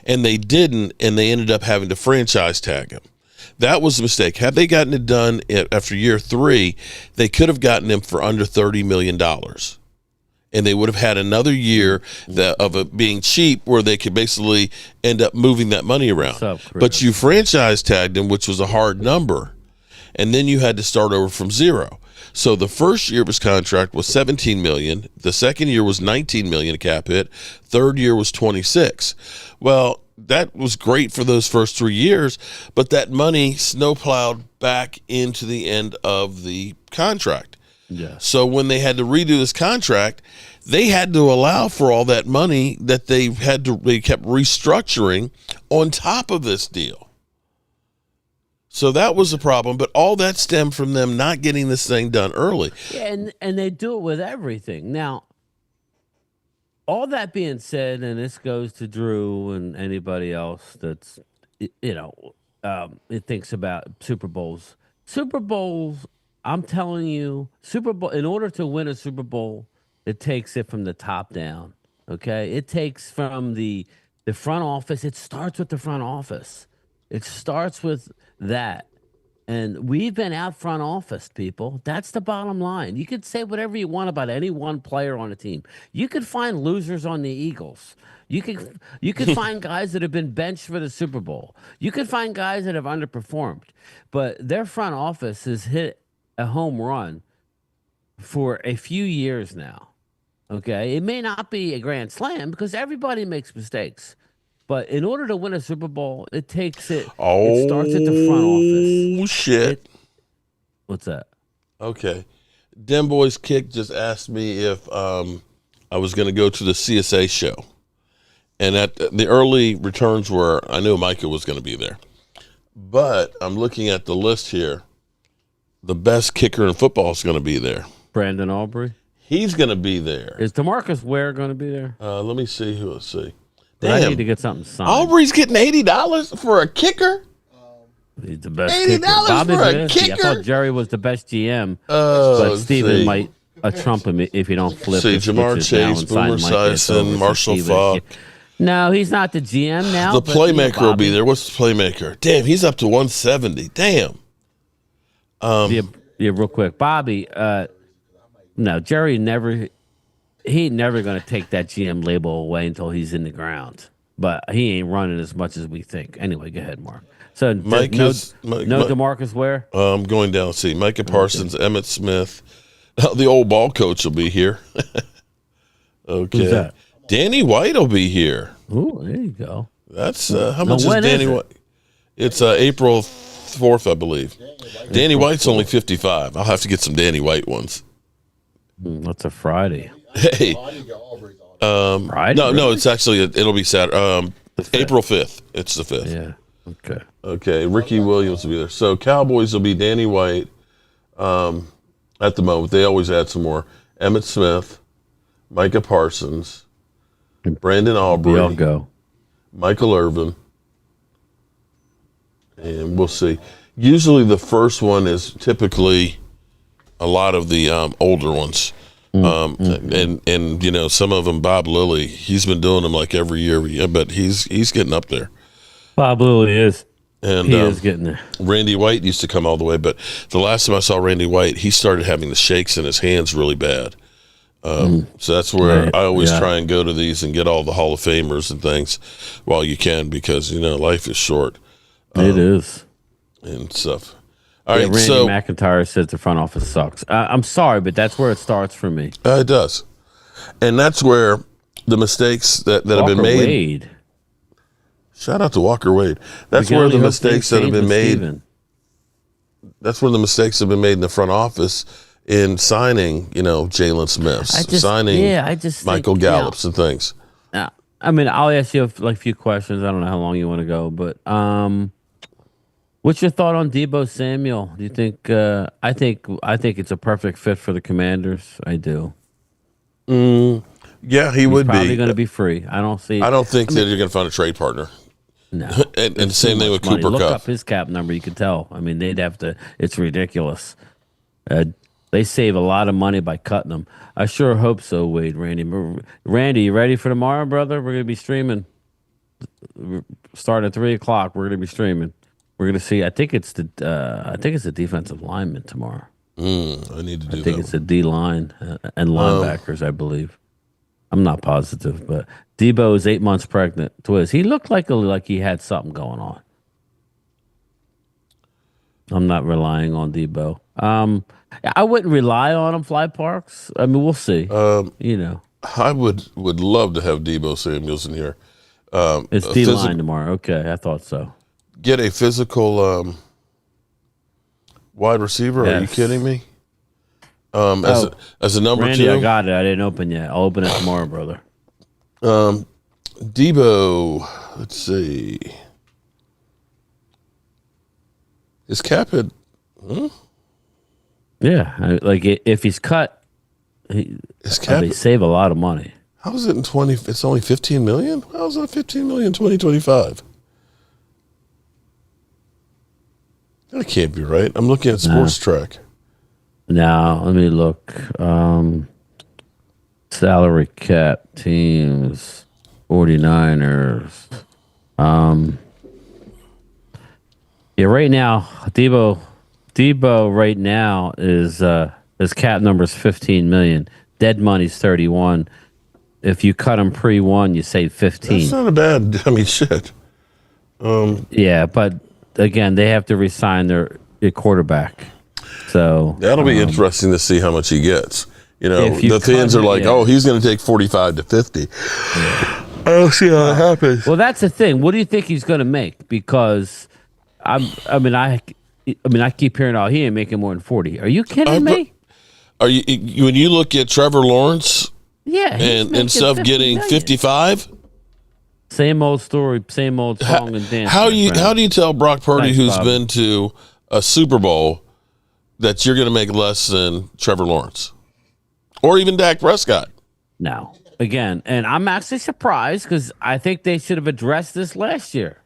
and they didn't, and they ended up having to franchise tag him. That was a mistake. Had they gotten it done after year 3, they could have gotten him for under $30 million, and they would have had another year of it being cheap, where they could basically end up moving that money around. But you franchise tagged him, which was a hard number, and then you had to start over from zero. So the first year of his contract was $17 million. The second year was $19 million cap hit. Third year was $26. Well, that was great for those first 3 years, but that money snowplowed back into the end of the contract. Yeah. So when they had to redo this contract, they had to allow for all that money that they kept restructuring on top of this deal. So that was a problem, but all that stemmed from them not getting this thing done early. Yeah, and they do it with everything. Now, all that being said, and this goes to Drew and anybody else that's, it thinks about Super Bowls. Super Bowls, I'm telling you, Super Bowl, in order to win a Super Bowl, it takes it from the top down, okay? It takes from the front office. It starts with the front office. It starts with that. And we've been out front office, people. That's the bottom line. You could say whatever you want about any one player on a team. You could find losers on the Eagles. You could find guys that have been benched for the Super Bowl. You could find guys that have underperformed. But their front office has hit a home run for a few years now. Okay? It may not be a grand slam because everybody makes mistakes. But in order to win a Super Bowl, it takes it. It starts at the front office. Oh, shit. What's that? Okay. Dem Boys Kick just asked me if I was going to go to the CSA show. And the early returns were, I knew Micah was going to be there. But I'm looking at the list here. The best kicker in football is going to be there. Brandon Aubrey? He's going to be there. Is DeMarcus Ware going to be there? Let me see who. Let's see. Damn. I need to get something signed. Aubrey's getting $80 for a kicker? He's the best $80 kicker. for a kicker? I thought Jerry was the best GM, but Steven might trump him if you don't flip. See, Jamar Chase, Boomer Esiason, Marshall Faulk. No, he's not the GM now. The playmaker will be there. What's the playmaker? Damn, he's up to 170. Damn. Yeah, real quick. Bobby, no, Jerry he ain't never going to take that GM label away until he's in the ground. But he ain't running as much as we think. Anyway, go ahead, Mark. So no DeMarcus Ware? I'm going down. See, Micah Parsons, Emmitt Smith. The old ball coach will be here. Okay. Who's that? Danny White will be here. Ooh, there you go. That's how much is Danny White? It's April 4th, I believe. Danny White's only 55. I'll have to get some Danny White ones. That's a Friday. Hey, Friday? No, it's actually it'll be Saturday. April 5th. It's the 5th. Yeah. Okay. Ricky Williams will be there. So Cowboys will be Danny White. At the moment, they always add some more. Emmitt Smith, Micah Parsons, Brandon Aubrey, They'll go. Michael Irvin, and we'll see. Usually, the first one is typically a lot of the older ones. And you know, some of them, Bob Lilly, he's been doing them like every year, but he's getting up there. Bob Lilly is. And He is getting there. Randy White used to come all the way, but the last time I saw Randy White, he started having the shakes in his hands really bad. So that's where Right. I always Yeah. try and go to these and get all the Hall of Famers and things while you can, because you know life is short It is. and stuff. All Yeah, right, Randy so McIntyre says the front office sucks. I'm sorry, but that's where it starts for me. it does, and that's where the mistakes that have Walker been made. Wade. Shout out to Walker Wade. That's We can where only the hope mistakes things that have change been with made. Steven. That's where the mistakes have been made in the front office in signing, you know, Jalen Smiths, signing I just Michael think, Gallups and things. I mean, I'll ask you like a few questions. I don't know how long you want to go, but what's your thought on Debo Samuel? Do you think? I think it's a perfect fit for the Commanders. I do. Yeah, he He's would probably be. going to be free. I don't see. I don't think that you're going to find a trade partner. No, And the It's same too thing much with money. Cooper Look Kupp. up his cap number. You can tell. I mean, they'd have to. It's ridiculous. They save a lot of money by cutting them. I sure hope so, Wade. Randy, you ready for tomorrow, brother? We're gonna be streaming. Starting at 3:00. We're gonna be streaming. We're gonna see. I think it's the defensive lineman tomorrow. I need to do I think that. it's the D line and linebackers. I believe. I'm not positive, but Debo is 8 months pregnant. Twiz. He looked like he had something going on. I'm not relying on Debo. I wouldn't rely on him. Fly Parks. I mean, we'll see. You know, I would love to have Debo Samuels in here. it's A D physical- line tomorrow. Okay, I thought so. Get a physical wide receiver. Are you Yes. kidding me? Oh, As a number Randy, I two, got it. I didn't open yet. I'll open it tomorrow, brother. Debo. Let's see. Is cap at Yeah, if he's cut, is cap? they save a lot of money. How is it in 20? It's only 15 million. How is that 15 million 2025? That can't be right. I'm looking at Sports Track. Now, let me look. Salary cap teams, 49ers. Yeah, right now, Debo right now is his cap number is 15 million. Dead money's 31. If you cut him pre-1, you save 15. That's not a bad. I mean, shit. Yeah, but again, they have to resign their quarterback. So That'll be interesting to see how much he gets. You know, If you the fans cut are like, him, yeah. "Oh, he's going to take 45 to 50." I don't see how that happens. well, that's the thing. What do you think he's going to make? Because I keep hearing, "Oh, he ain't making more than 40." Are you kidding me? Are you when you look at Trevor Lawrence Yeah, he's and making instead of 50 getting million. 55? Same old story, same old song and dance. How my do you friend. how do you tell Brock Purdy, Thanks, who's Bob. been to a Super Bowl, that you're going to make less than Trevor Lawrence or even Dak Prescott? No, again, and I'm actually surprised because I think they should have addressed this last year.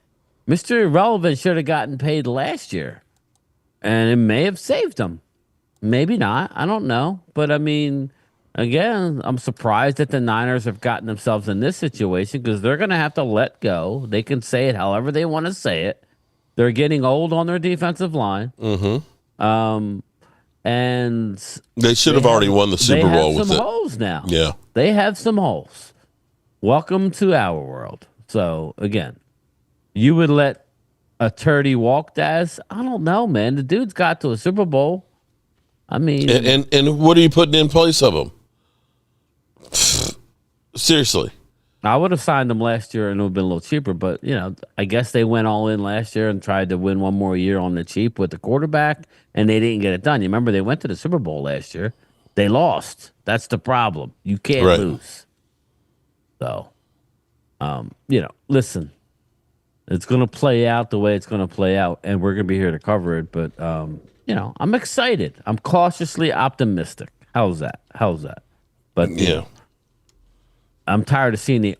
Mr. Irrelevant should have gotten paid last year, and it may have saved him. Maybe not. I don't know. But I mean, again, I'm surprised that the Niners have gotten themselves in this situation because they're going to have to let go. They can say it however they want to say it. They're getting old on their defensive line. And They should have already won the Super Bowl they have with some it. holes now. Yeah. They have some holes. Welcome to our world. So again, you would let a turdy walk, Daz? I don't know, man. The dude's got to a Super Bowl. I mean, And what are you putting in place of him? Seriously. I would have signed him last year and it would have been a little cheaper, but I guess they went all in last year and tried to win one more year on the cheap with the quarterback, and they didn't get it done. You remember they went to the Super Bowl last year. They lost. That's the problem. You can't Right. lose. So, listen, it's going to play out the way it's going to play out, and we're going to be here to cover it. But, I'm excited. I'm cautiously optimistic. How's that? But, Yeah. I'm tired of seeing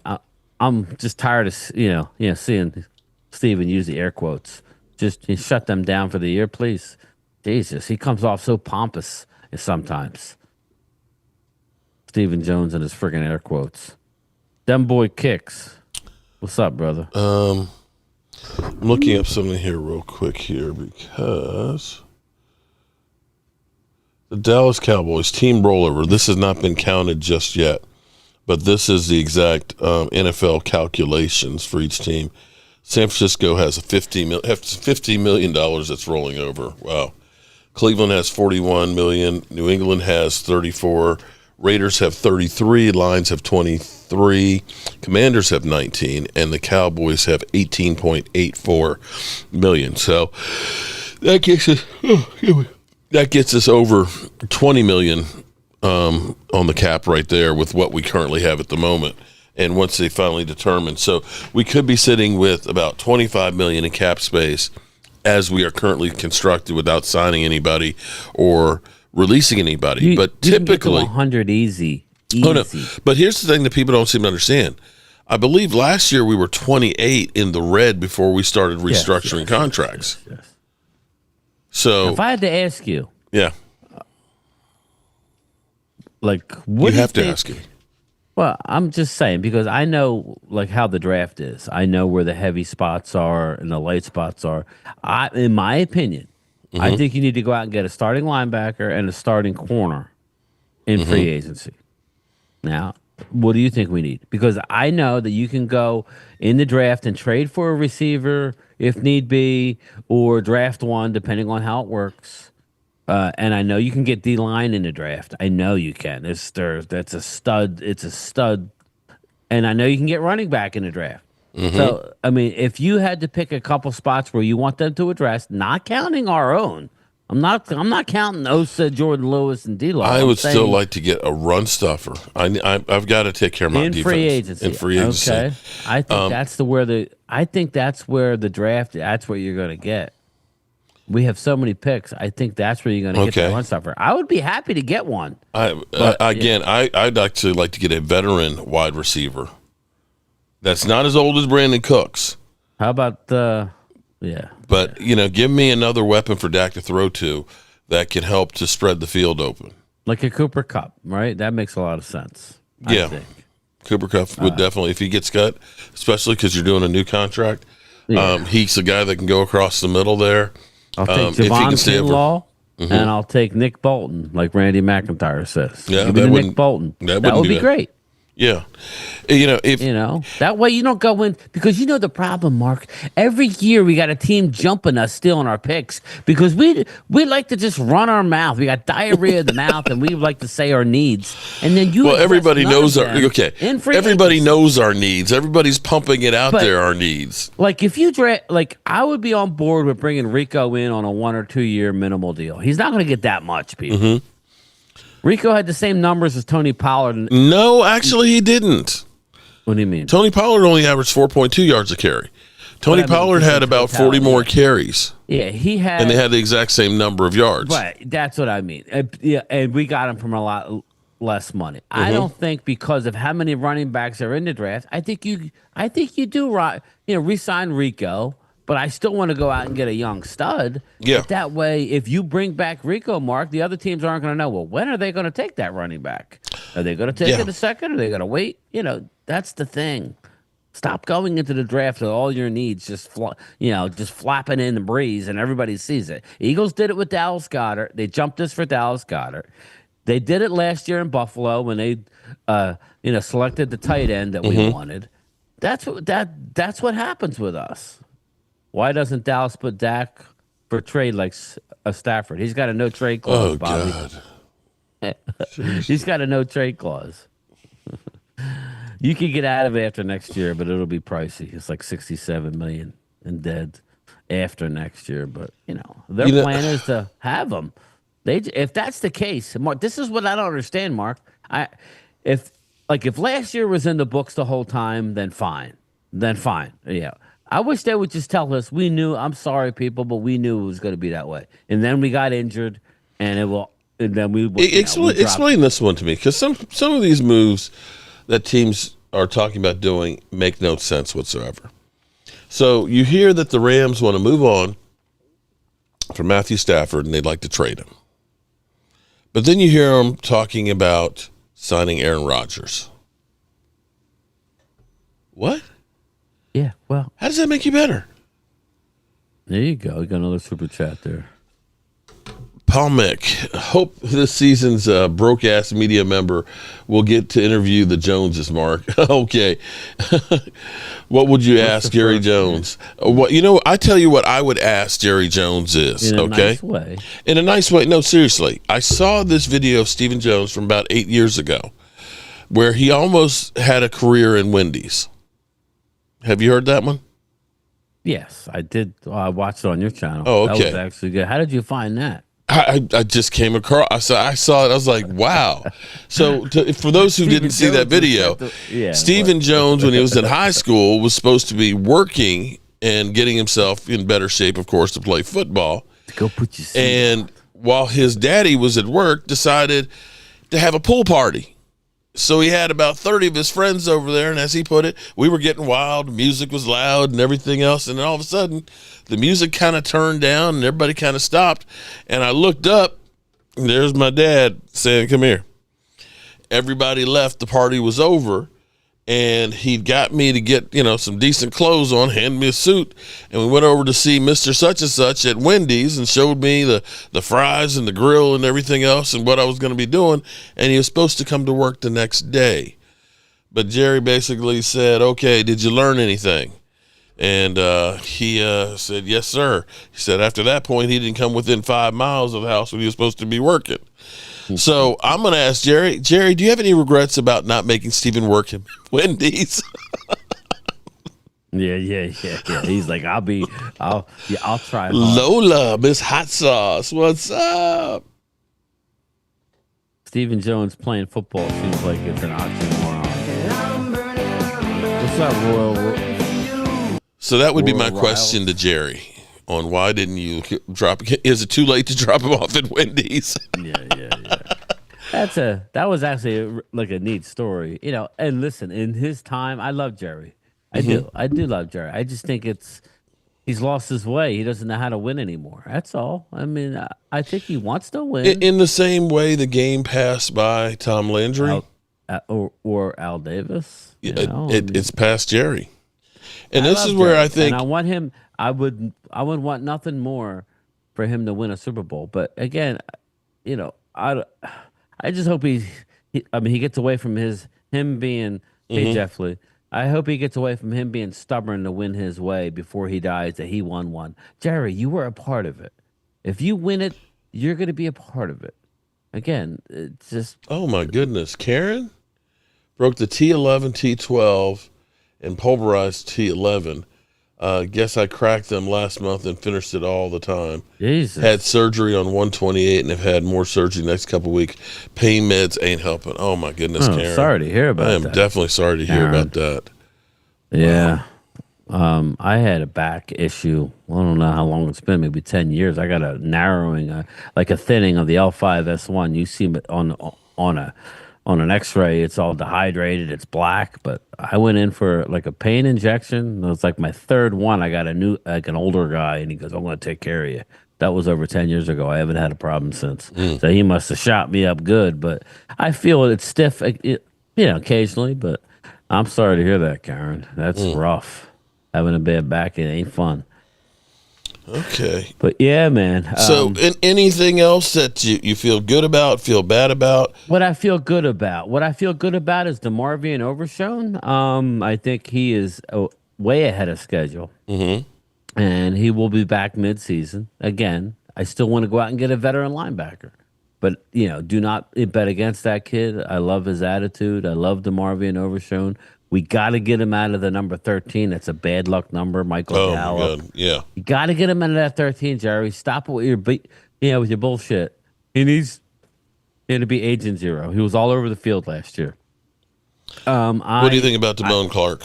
I'm just tired of seeing Steven use the air quotes. Just shut them down for the year, please. Jesus, he comes off so pompous sometimes. Stephen Jones and his friggin' air quotes. Them boy kicks. What's up, brother? I'm looking up something here real quick here because the Dallas Cowboys team rollover. This has not been counted just yet, but this is the exact NFL calculations for each team. San Francisco has $50 million that's rolling over. Wow. Cleveland has 41 million. New England has 34. Raiders have 33. Lions have 23. Commanders have 19, and the Cowboys have 18.84 million. So that gets us over 20 million on the cap right there with what we currently have at the moment. And once they finally determine, so we could be sitting with about 25 million in cap space as we are currently constructed without signing anybody or releasing anybody. But typically, 100 easy. Oh no! But here's the thing that people don't seem to understand. I believe last year we were 28 in the red before we started restructuring contracts. Yes. So if I had to ask you, yeah, like, what you have to ask me. Well, I'm just saying because I know like how the draft is. I know where the heavy spots are and the light spots are. In my opinion, I think you need to go out and get a starting linebacker and a starting corner in free agency. Now, what do you think we need? Because I know that you can go in the draft and trade for a receiver if need be, or draft one depending on how it works. And I know you can get D-line in the draft. I know you can. That's a stud. It's a stud. And I know you can get running back in the draft. So, I mean, if you had to pick a couple spots where you want them to address, not counting our own, I'm not counting Osa, Jordan Lewis, and D-Lo. I would still like to get a run stuffer. I've got to take care of my defense. In free agency. Okay. I think that's where the draft, that's what you're going to get. We have so many picks. I think that's where you're going to get the run stuffer. I would be happy to get one. I'd actually like to get a veteran wide receiver that's not as old as Brandon Cooks. How about But give me another weapon for Dak to throw to that can help to spread the field open, like a Cooper Kupp, right? That makes a lot of sense. Yeah, I think. Cooper Kupp would definitely, if he gets cut, especially because you're doing a new contract. He's the guy that can go across the middle there. I'll take Javon Law, and I'll take Nick Bolton, like Randy McIntyre says. Yeah, Give me Nick Bolton. That would be great. Yeah. That way you don't go in because the problem, Mark. Every year we got a team jumping us, stealing our picks because we like to just run our mouth. We got diarrhea of the mouth, and we like to say our needs. And then everybody knows everybody knows our needs. Everybody's pumping it out there. Our needs. Like if you I would be on board with bringing Rico in on a 1 or 2 year minimal deal. He's not going to get that much, people. Rico had the same numbers as Tony Pollard. No, actually, he didn't. What do you mean? Tony Pollard only averaged 4.2 yards a carry. Tony Pollard had about 40 more carries. Yeah, he had. And they had the exact same number of yards. Right, that's what I mean. And we got him from a lot less money. I don't think because of how many running backs are in the draft. I think you do re-sign Rico. But I still want to go out and get a young stud. Yeah. But that way, if you bring back Rico, Mark, the other teams aren't going to know, well, when are they going to take that running back? Are they going to take it a second? Are they going to wait? That's the thing. Stop going into the draft with all your needs just flapping in the breeze and everybody sees it. Eagles did it with Dallas Goedert. They jumped us for Dallas Goedert. They did it last year in Buffalo when they selected the tight end that we wanted. That's what happens with us. Why doesn't Dallas put Dak for trade like a Stafford? He's got a no trade clause, Bobby. God. He's got a no trade clause. You can get out of it after next year, but it'll be pricey. It's like $67 million in dead after next year. But their plan is to have them. If that's the case, Mark, this is what I don't understand, Mark. If last year was in the books the whole time, then fine. Yeah. I wish they would just tell us we knew. I'm sorry, people, but we knew it was going to be that way. And then we got injured, and then we explain this one to me, because some of these moves that teams are talking about doing make no sense whatsoever. So you hear that the Rams want to move on for Matthew Stafford, and they'd like to trade him. But then you hear them talking about signing Aaron Rodgers. What? Yeah, well, How does that make you better? there you go. You got another super chat there. Paul Mick, hope this season's broke-ass media member will get to interview the Joneses, Mark. Okay. What would you ask Jerry Jones? I tell you what I would ask Jerry Jones is, In a okay? nice way. In a nice way. No, seriously. I saw this video of Stephen Jones from about 8 years ago where he almost had a career in Wendy's. Have you heard that one? Yes, I did. I watched it on your channel. Oh, That okay. was actually good. How did you find that? I just came across. I saw it. I was like, "Wow!" So, for those who didn't see that video, Stephen Jones, when he was in high school, was supposed to be working and getting himself in better shape, of course, to play football. Go put your seat And while his daddy was at work, decided to have a pool party. So he had about 30 of his friends over there, and as he put it, we were getting wild, music was loud and everything else, and then all of a sudden, the music kind of turned down and everybody kind of stopped, and I looked up, and there's my dad saying, "Come here." Everybody left, the party was over, and he got me to get, some decent clothes on, handed me a suit, and we went over to see Mr. Such and Such at Wendy's and showed me the fries and the grill and everything else and what I was going to be doing, and he was supposed to come to work the next day. But Jerry basically said, "Okay, did you learn anything?" And he said, "Yes, sir." He said after that point, he didn't come within 5 miles of the house when he was supposed to be working. So I'm going to ask Jerry. Jerry, do you have any regrets about not making Stephen work at Wendy's? Yeah. He's like, I'll try hard. Lola, Miss Hot Sauce, what's up? Stephen Jones playing football seems like it's an oxymoron. What's up, Royal? So that would be my Royal question Riles? to Jerry on why didn't you drop? Is it too late to drop him off at Wendy's? Yeah. That was actually like a neat story, And listen, in his time, I love Jerry. I do love Jerry. I just think he's lost his way. He doesn't know how to win anymore. That's all. I mean, I think he wants to win. In the same way the game passed by Tom Landry, or Al Davis. it's past Jerry. And I this love is where Jerry, I think and I want him. I would want nothing more for him to win a Super Bowl. But again, I just hope he gets away from him being hey Jeff Lee. I hope he gets away from him being stubborn to win his way before he dies that he won one. Jerry, you were a part of it. If you win it, you're going to be a part of it. Again, it's just oh my goodness, Karen broke the T11, T12, and pulverized T11. Guess I cracked them last month and finished it all the time. Jesus. Had surgery on 128 and have had more surgery next couple of weeks. Pain meds ain't helping. Oh my goodness, Karen. Sorry to hear about I am that. definitely sorry to hear about that. Yeah. I had a back issue. I don't know how long it's been, maybe 10 years. I got a narrowing, like a thinning of the L5S1. You see it on an x-ray, it's all dehydrated, it's black, but I went in for like a pain injection. It was like my third one. I got an older guy, and he goes, "I'm going to take care of you." That was over 10 years ago. I haven't had a problem since. So he must have shot me up good, but I feel it's stiff, occasionally, but I'm sorry to hear that, Karen. That's rough. Having a bad back, it ain't fun. Okay. But yeah, man. So anything else that you feel good about, feel bad about? What I feel good about is DeMarvion Overshown. I think he is way ahead of schedule. And he will be back mid-season. Again, I still want to go out and get a veteran linebacker. But, do not bet against that kid. I love his attitude. I love DeMarvion Overshown. We got to get him out of the number 13. That's a bad luck number, Michael Gallup. Oh, my God. Yeah. You got to get him out of that 13, Jerry. Stop with with your bullshit. He needs to be Agent Zero. He was all over the field last year. What do you think about Damone Clark?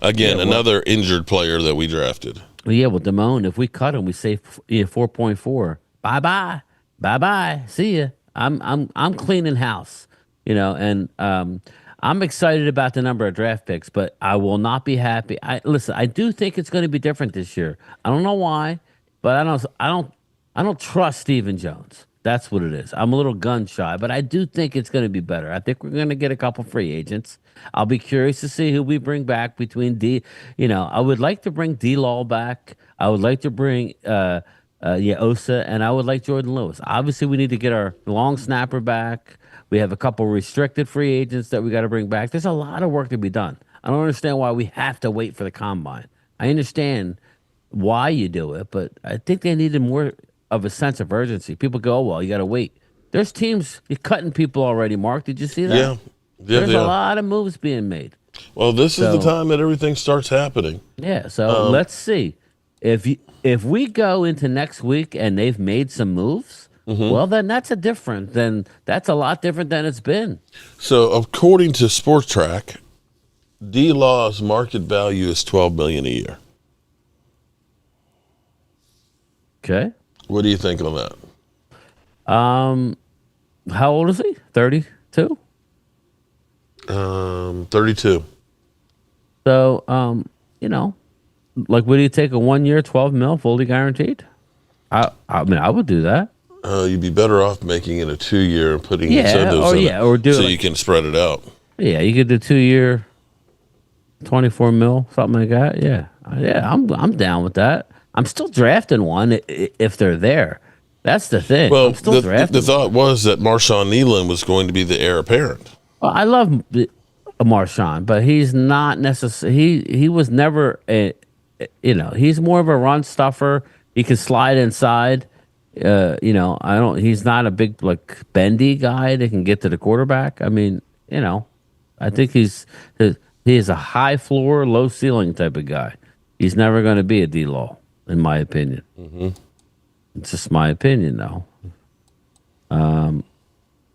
Again, another injured player that we drafted. Yeah, well, Damone, if we cut him, we save 4.4. Bye-bye. See ya. I'm cleaning house, and I'm excited about the number of draft picks, but I will not be happy. I do think it's going to be different this year. I don't know why. but I don't trust Stephen Jones. That's what it is. I'm a little gun shy, but I do think it's going to be better. I think we're going to get a couple free agents. I'll be curious to see who we bring back between D. I would like to bring D Law back. I would like to bring yeah, Osa, and I would like Jordan Lewis. Obviously, we need to get our long snapper back. We have a couple restricted free agents that we got to bring back. There's a lot of work to be done. I don't understand why we have to wait for the combine. I understand why you do it, but I think they needed more of a sense of urgency. People go, oh, well, you got to wait. There's teams you're cutting people already. Mark, did you see that? Yeah, yeah, There's a yeah. lot of moves being made. Well, this is the So time that everything starts happening. yeah, so let's see if we go into next week and they've made some moves. Well, then that's a lot different than it's been. So, according to Sports Track, D Law's market value is $12 million a year. Okay. What do you think on that? How old is he? 32. 32. So, like, would you take a 1 year, 12 mil, fully guaranteed? I mean, I would do that. You'd be better off making it a 2 year and putting Yeah, incentives or in yeah, it or do so it you can spread it out. Yeah, you could do 2 year, 24 mil, something like that. Yeah, yeah, I'm down with that. I'm still drafting one if they're there. That's the thing. Well, I'm still the drafting. thought was that Marshawn Nealon was going to be the heir apparent. Well, I love Marshawn, but he's not necessarily. He was never a. He's more of a run stuffer. He can slide inside. I don't. He's not a big like bendy guy that can get to the quarterback. I mean, I think he is a high floor, low ceiling type of guy. He's never going to be a D-Law, in my opinion. It's just my opinion, though.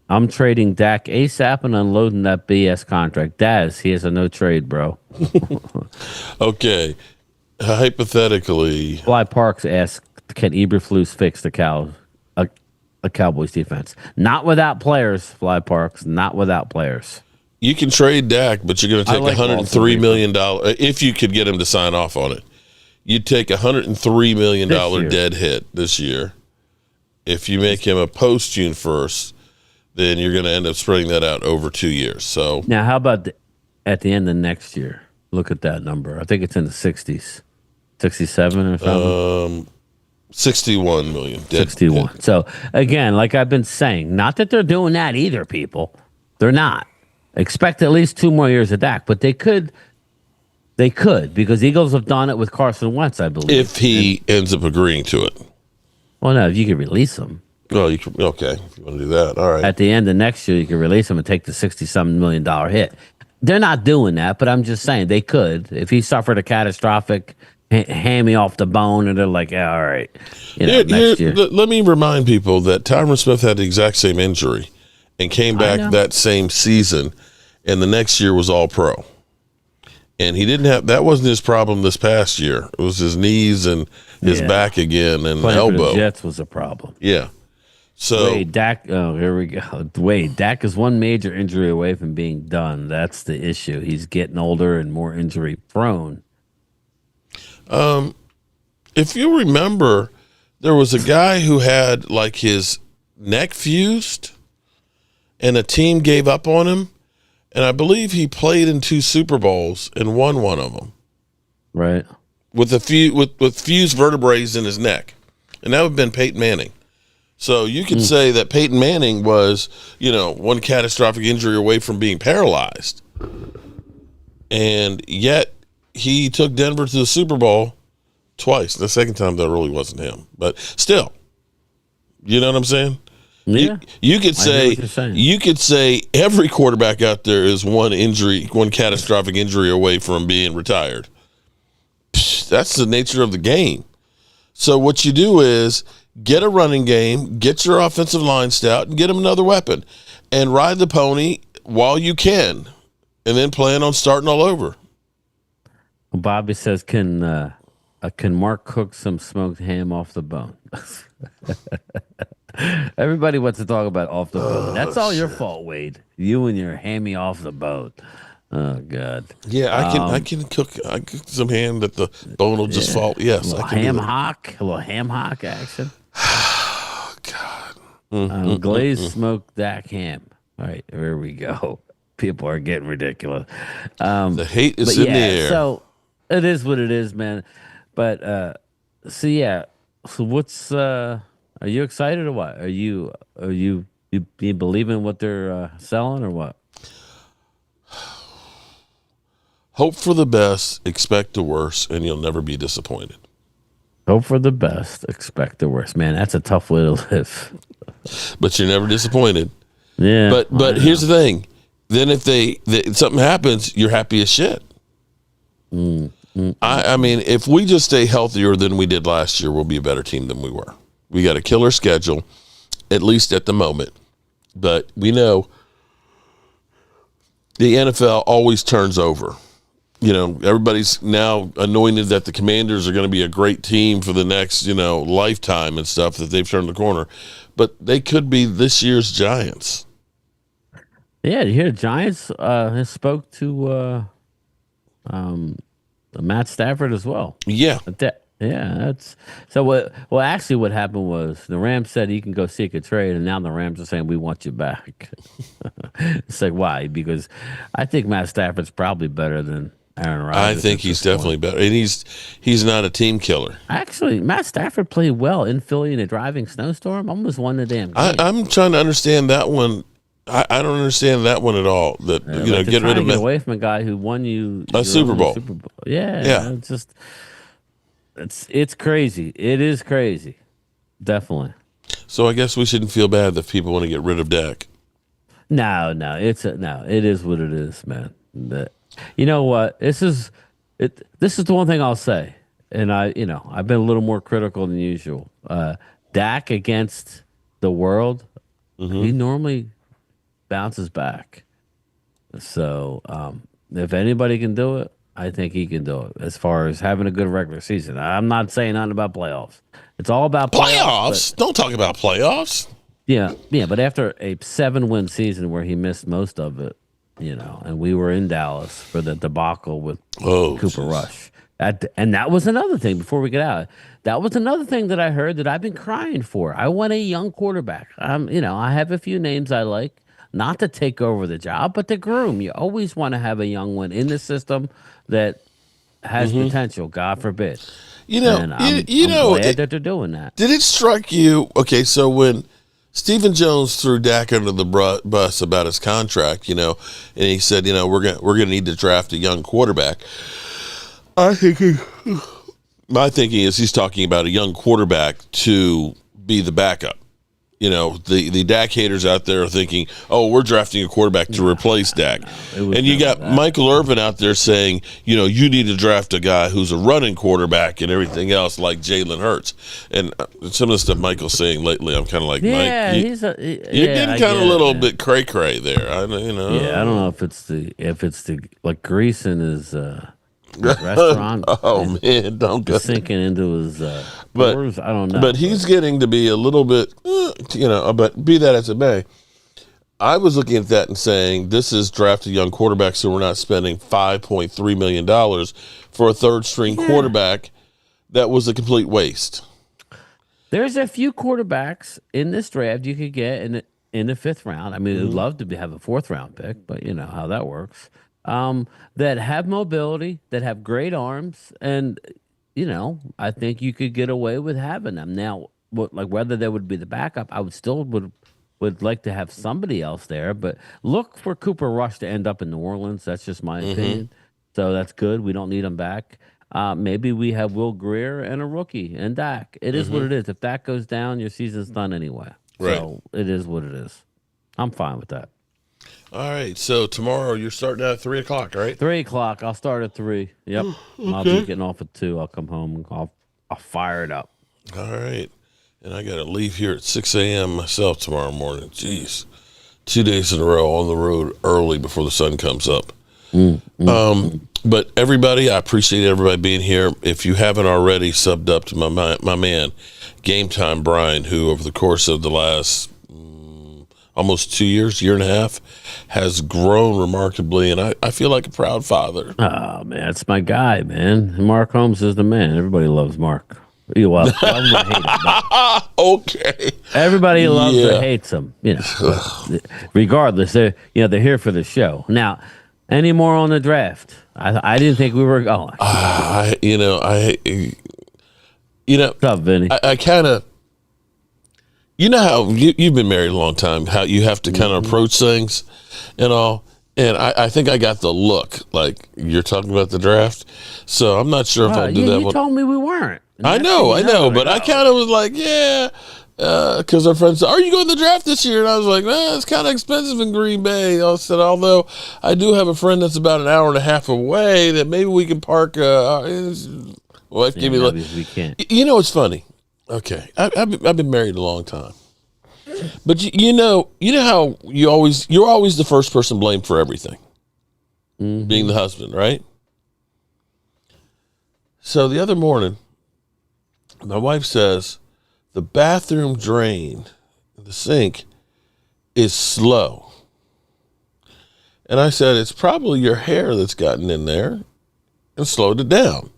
I'm trading Dak ASAP and unloading that BS contract. Daz, he has a no trade, bro. Okay. Hypothetically, Fly Parks asked, "Can Eberflus fix a Cowboys defense? Not without players, Fly Parks. Not without players. you can trade Dak, but you're going to I take like $103 million if you could get him to sign off on it. You'd take $103 million This year. dead hit this year. If you make him a post June 1st, then you're going to end up spreading that out over 2 years. So Now, how about at the end of next year? Look at that number. I think it's in the 60s, 67 or something. 61 million dead 61. hit. So again, like I've been saying, not that they're doing that either, people. They're not. Expect at least 2 more years of Dak, but they could. They could, because Eagles have done it with Carson Wentz, I believe. If he ends up agreeing to it. Well, no, if you could release him Well, you can, okay, if you want to do that. All right. at the end of next year, you could release him and take the $60-something million hit. They're not doing that, but I'm just saying they could. If he suffered a catastrophic hammy off the bone, and they're like, yeah, all right, next year. Let me remind people that Tyron Smith had the exact same injury and came back know. that same season, and the next year was all pro. And he didn't have, that wasn't his problem this past year. It was his knees and his Yeah. back again and Playing for elbow. the Jets was a problem. Yeah. So Wait, Dak. Oh, here we go. Wait, Dak is one major injury away from being done. That's the issue. He's getting older and more injury prone. if you remember, there was a guy who had like his neck fused and a team gave up on him. And I believe he played in 2 Super Bowls and won one of them Right. with with fused vertebrae in his neck. And that would have been Peyton Manning. So you could say that Peyton Manning was, one catastrophic injury away from being paralyzed. And yet he took Denver to the Super Bowl twice. The second time, that really wasn't him. But still, you know what I'm saying? Yeah. You could I hear say what you're saying. you could say every quarterback out there is one catastrophic injury away from being retired. That's the nature of the game. So what you do is get a running game, get your offensive line stout, and get them another weapon, and ride the pony while you can, and then plan on starting all over. Bobby says, "Can Mark cook some smoked ham off the bone?" Everybody wants to talk about off the bone. That's all your fault, Wade. You and your hammy off the bone. Oh God. Yeah, I can cook some ham that the bone will just fall. Yes, A I little can do ham that. hock, a little ham hock action. Oh God. Glazed smoked Dak ham. All right, here we go. People are getting ridiculous. The hate But is in the yeah, air. so it is what it is, man. But so yeah, so what's are you excited or what? You believe in what they're selling or what? Hope for the best, expect the worst, and you'll never be disappointed. Hope for the best, expect the worst. Man, that's a tough way to live. But you're never disappointed. Yeah, But I here's know. the thing. Then if something happens, you're happy as shit. Mm, mm, mm, I mm. mean, if we just stay healthier than we did last year, we'll be a better team than we were. We got a killer schedule, at least at the moment. But we know the NFL always turns over. You know, everybody's now anointed that the Commanders are going to be a great team for the next, lifetime and stuff, that they've turned the corner. But they could be this year's Giants. Yeah, you hear the Giants has spoke to um Matt Stafford as well. Yeah. Yeah, that's so. Well, actually, what happened was the Rams said he can go seek a trade, and now the Rams are saying we want you back. It's like why? Because I think Matt Stafford's probably better than Aaron I Rodgers think at he's this point. definitely better. And he's not a team killer. Actually, Matt Stafford played well in Philly in a driving snowstorm. Almost won the damn game. I'm trying to understand that one. I don't understand that one at all. That, Like they're get rid trying to of get away from a guy who won a your Super only Bowl. Super Bowl. Yeah. Yeah, it's just it's crazy. It is crazy. Definitely. So I guess we shouldn't feel bad that people want to get rid of Dak. No. No. It is what it is, man. You know what? This is it. This is the one thing I'll say, and I've been a little more critical than usual. Dak against the world, he normally bounces back. So if anybody can do it, I think he can do it. As far as having a good regular season, I'm not saying nothing about playoffs. It's all about playoffs, but Playoffs? Don't talk about playoffs. yeah. But after a 7-win season where he missed most of it, and we were in Dallas for the debacle with Oh, Cooper jeez. Rush. And that was another thing before we get out. That was another thing that I heard that I've been crying for. I want a young quarterback. I have a few names I like, not to take over the job, but to groom. You always want to have a young one in the system that has potential, God forbid. You know, And you, I'm you I'm know, glad that they're doing that. did it strike you? Okay, so when Stephen Jones threw Dak under the bus about his contract, and he said, we're gonna need to draft a young quarterback. I think my thinking is he's talking about a young quarterback to be the backup. The Dak haters out there are thinking, oh, we're drafting a quarterback to replace Dak. It was And you never got that. Michael Irvin out there saying, you need to draft a guy who's a running quarterback and everything else like Jalen Hurts. And some of the stuff Michael's saying lately, I'm kind of like, Yeah, Mike, you're yeah, getting I kind of get a it, little man. bit cray-cray there. Yeah, I don't know if it's the like grease in his restaurant Oh, man, don't go. is sinking into his But pores. I don't know, but he's getting to be a little bit, but be that as it may, I was looking at that and saying, this is draft a young quarterback, so we're not spending $5.3 million for a third string yeah. quarterback. That was a complete waste. There's a few quarterbacks in this draft you could get in the fifth round. I mean, I'd love to have a fourth round pick, but you know how that works. That have mobility, that have great arms, and I think you could get away with having them. Now, like whether they would be the backup, I would like to have somebody else there. But look for Cooper Rush to end up in New Orleans. That's just my opinion. So that's good. We don't need him back. Maybe we have Will Greer and a rookie and Dak. It is what it is. If Dak goes down, your season's done anyway. Right. So it is what it is. I'm fine with that. All right. So tomorrow you're starting at 3:00, right? 3 o'clock. I'll start at 3. Yep. I'll be getting off at 2. I'll come home and I'll fire it up. All right. And I got to leave here at 6 a.m. myself tomorrow morning. Jeez. 2 days in a row on the road early before the sun comes up. But everybody, I appreciate everybody being here. If you haven't already subbed up to my man, Game Time Brian, who over the course of the last almost 2 years, year and a half, has grown remarkably, and I feel like a proud father. Oh man, that's my guy, man. Mark Holmes is the man. Everybody loves Mark. Well, everybody hates him, but Okay. everybody loves or Yeah. hates him. But regardless, they're here for the show. Now, any more on the draft? I didn't think we were going. What's up, Vinny? I kind of, how you've been married a long time, how you have to kind of approach things and all. And I think I got the look, like you're talking about the draft. So I'm not sure if I'll do that You one. told me we weren't. I know, but I kind of was like, yeah, because our friends said, are you going to the draft this year? And I was like, it's kind of expensive in Green Bay. I said, although I do have a friend that's about an hour and a half away that maybe we can park. Wife gave me we can't. It's funny. Okay, I've been married a long time, but you know how you're always the first person blamed for everything, being the husband, right? So the other morning, my wife says the bathroom drain, the sink, is slow, and I said it's probably your hair that's gotten in there and slowed it down.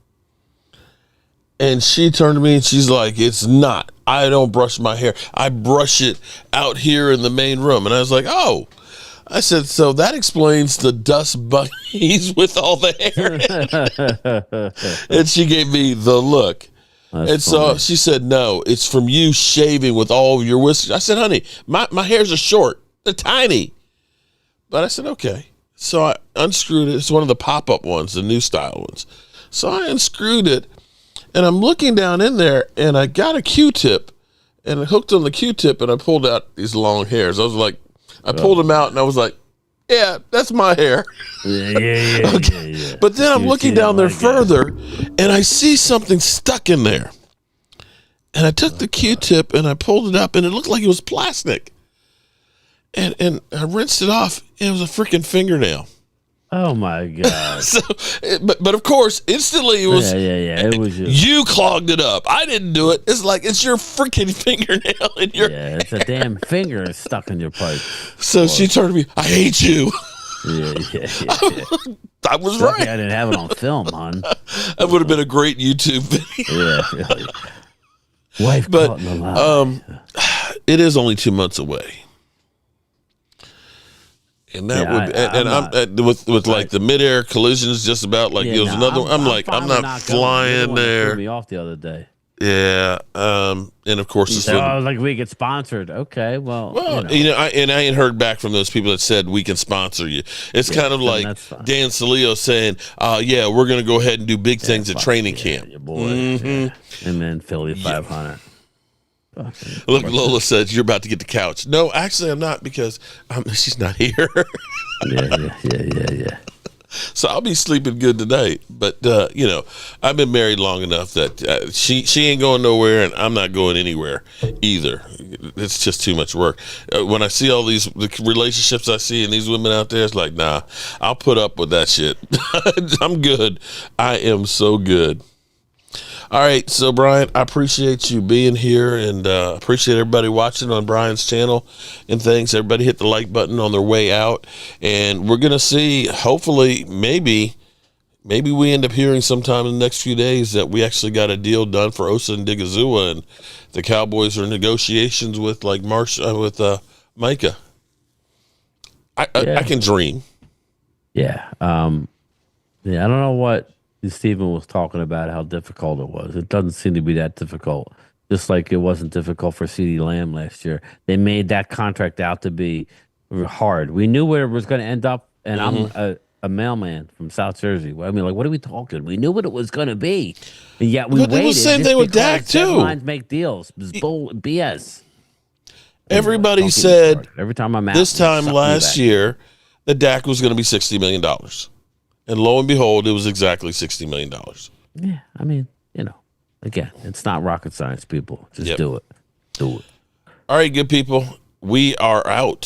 And she turned to me and she's like, it's not. I don't brush my hair. I brush it out here in the main room. And I was like, oh. I said, so that explains the dust bunnies with all the hair. And she gave me the look. That's funny. So she said, no, it's from you shaving with all of your whiskers. I said, honey, my hairs are short. They're tiny. But I said, okay. So I unscrewed it. It's one of the pop-up ones, the new style ones. So I unscrewed it. And I'm looking down in there, and I got a Q-tip, and I hooked on the Q-tip, and I pulled out these long hairs. I was like, I pulled them out, and I was like, yeah, that's my hair. Yeah. Okay. Yeah. But then I'm looking down there further, and I see something stuck in there. And I took the Q-tip, and I pulled it up, and it looked like it was plastic. And I rinsed it off, and it was a freaking fingernail. Oh my God! So, but of course, instantly it was. Yeah. It was you clogged it up. I didn't do it. It's like it's your freaking fingernail in your. Yeah, it's a damn finger stuck in your pipe. So she turned to me. I hate you. Yeah. I was right. I didn't have it on film, hon. That would have been a great YouTube video. Yeah. Wife caught in the lie. It is only 2 months away. And that with like the midair collisions, just about like it was another. I'm not flying there. Threw me off the other day. Yeah, and of course, it's like we get sponsored. Okay, well, I ain't heard back from those people that said we can sponsor you. It's kind of like Dan Salio saying, "Yeah, we're going to go ahead and do big things at training camp." Your boy, and then Philly 500. Look, Lola says you're about to get the couch. No, actually, I'm not because she's not here. Yeah. So I'll be sleeping good tonight. But I've been married long enough that she ain't going nowhere, and I'm not going anywhere either. It's just too much work. When I see all the relationships I see and these women out there, it's like, nah, I'll put up with that shit. I'm good. I am so good. All right, so Brian, I appreciate you being here, and appreciate everybody watching on Brian's channel and things. Everybody hit the like button on their way out, and we're gonna see. Hopefully, maybe we end up hearing sometime in the next few days that we actually got a deal done for Osa and Digazua, and the Cowboys are in negotiations with Micah. I can dream. Yeah. I don't know what Stephen was talking about, how difficult it was. It doesn't seem to be that difficult. Just like it wasn't difficult for CeeDee Lamb last year. They made that contract out to be hard. We knew where it was going to end up, and I'm a mailman from South Jersey. I mean, like, what are we talking? We knew what it was going to be, and yet we waited. It was the same thing with Dak too. Deadlines make deals. It was BS. Everybody said every time I'm out this time last year that Dak was going to be $60 million. And lo and behold, it was exactly $60 million. Yeah, I mean, again, it's not rocket science, people. Just do it. Do it. All right, good people. We are out.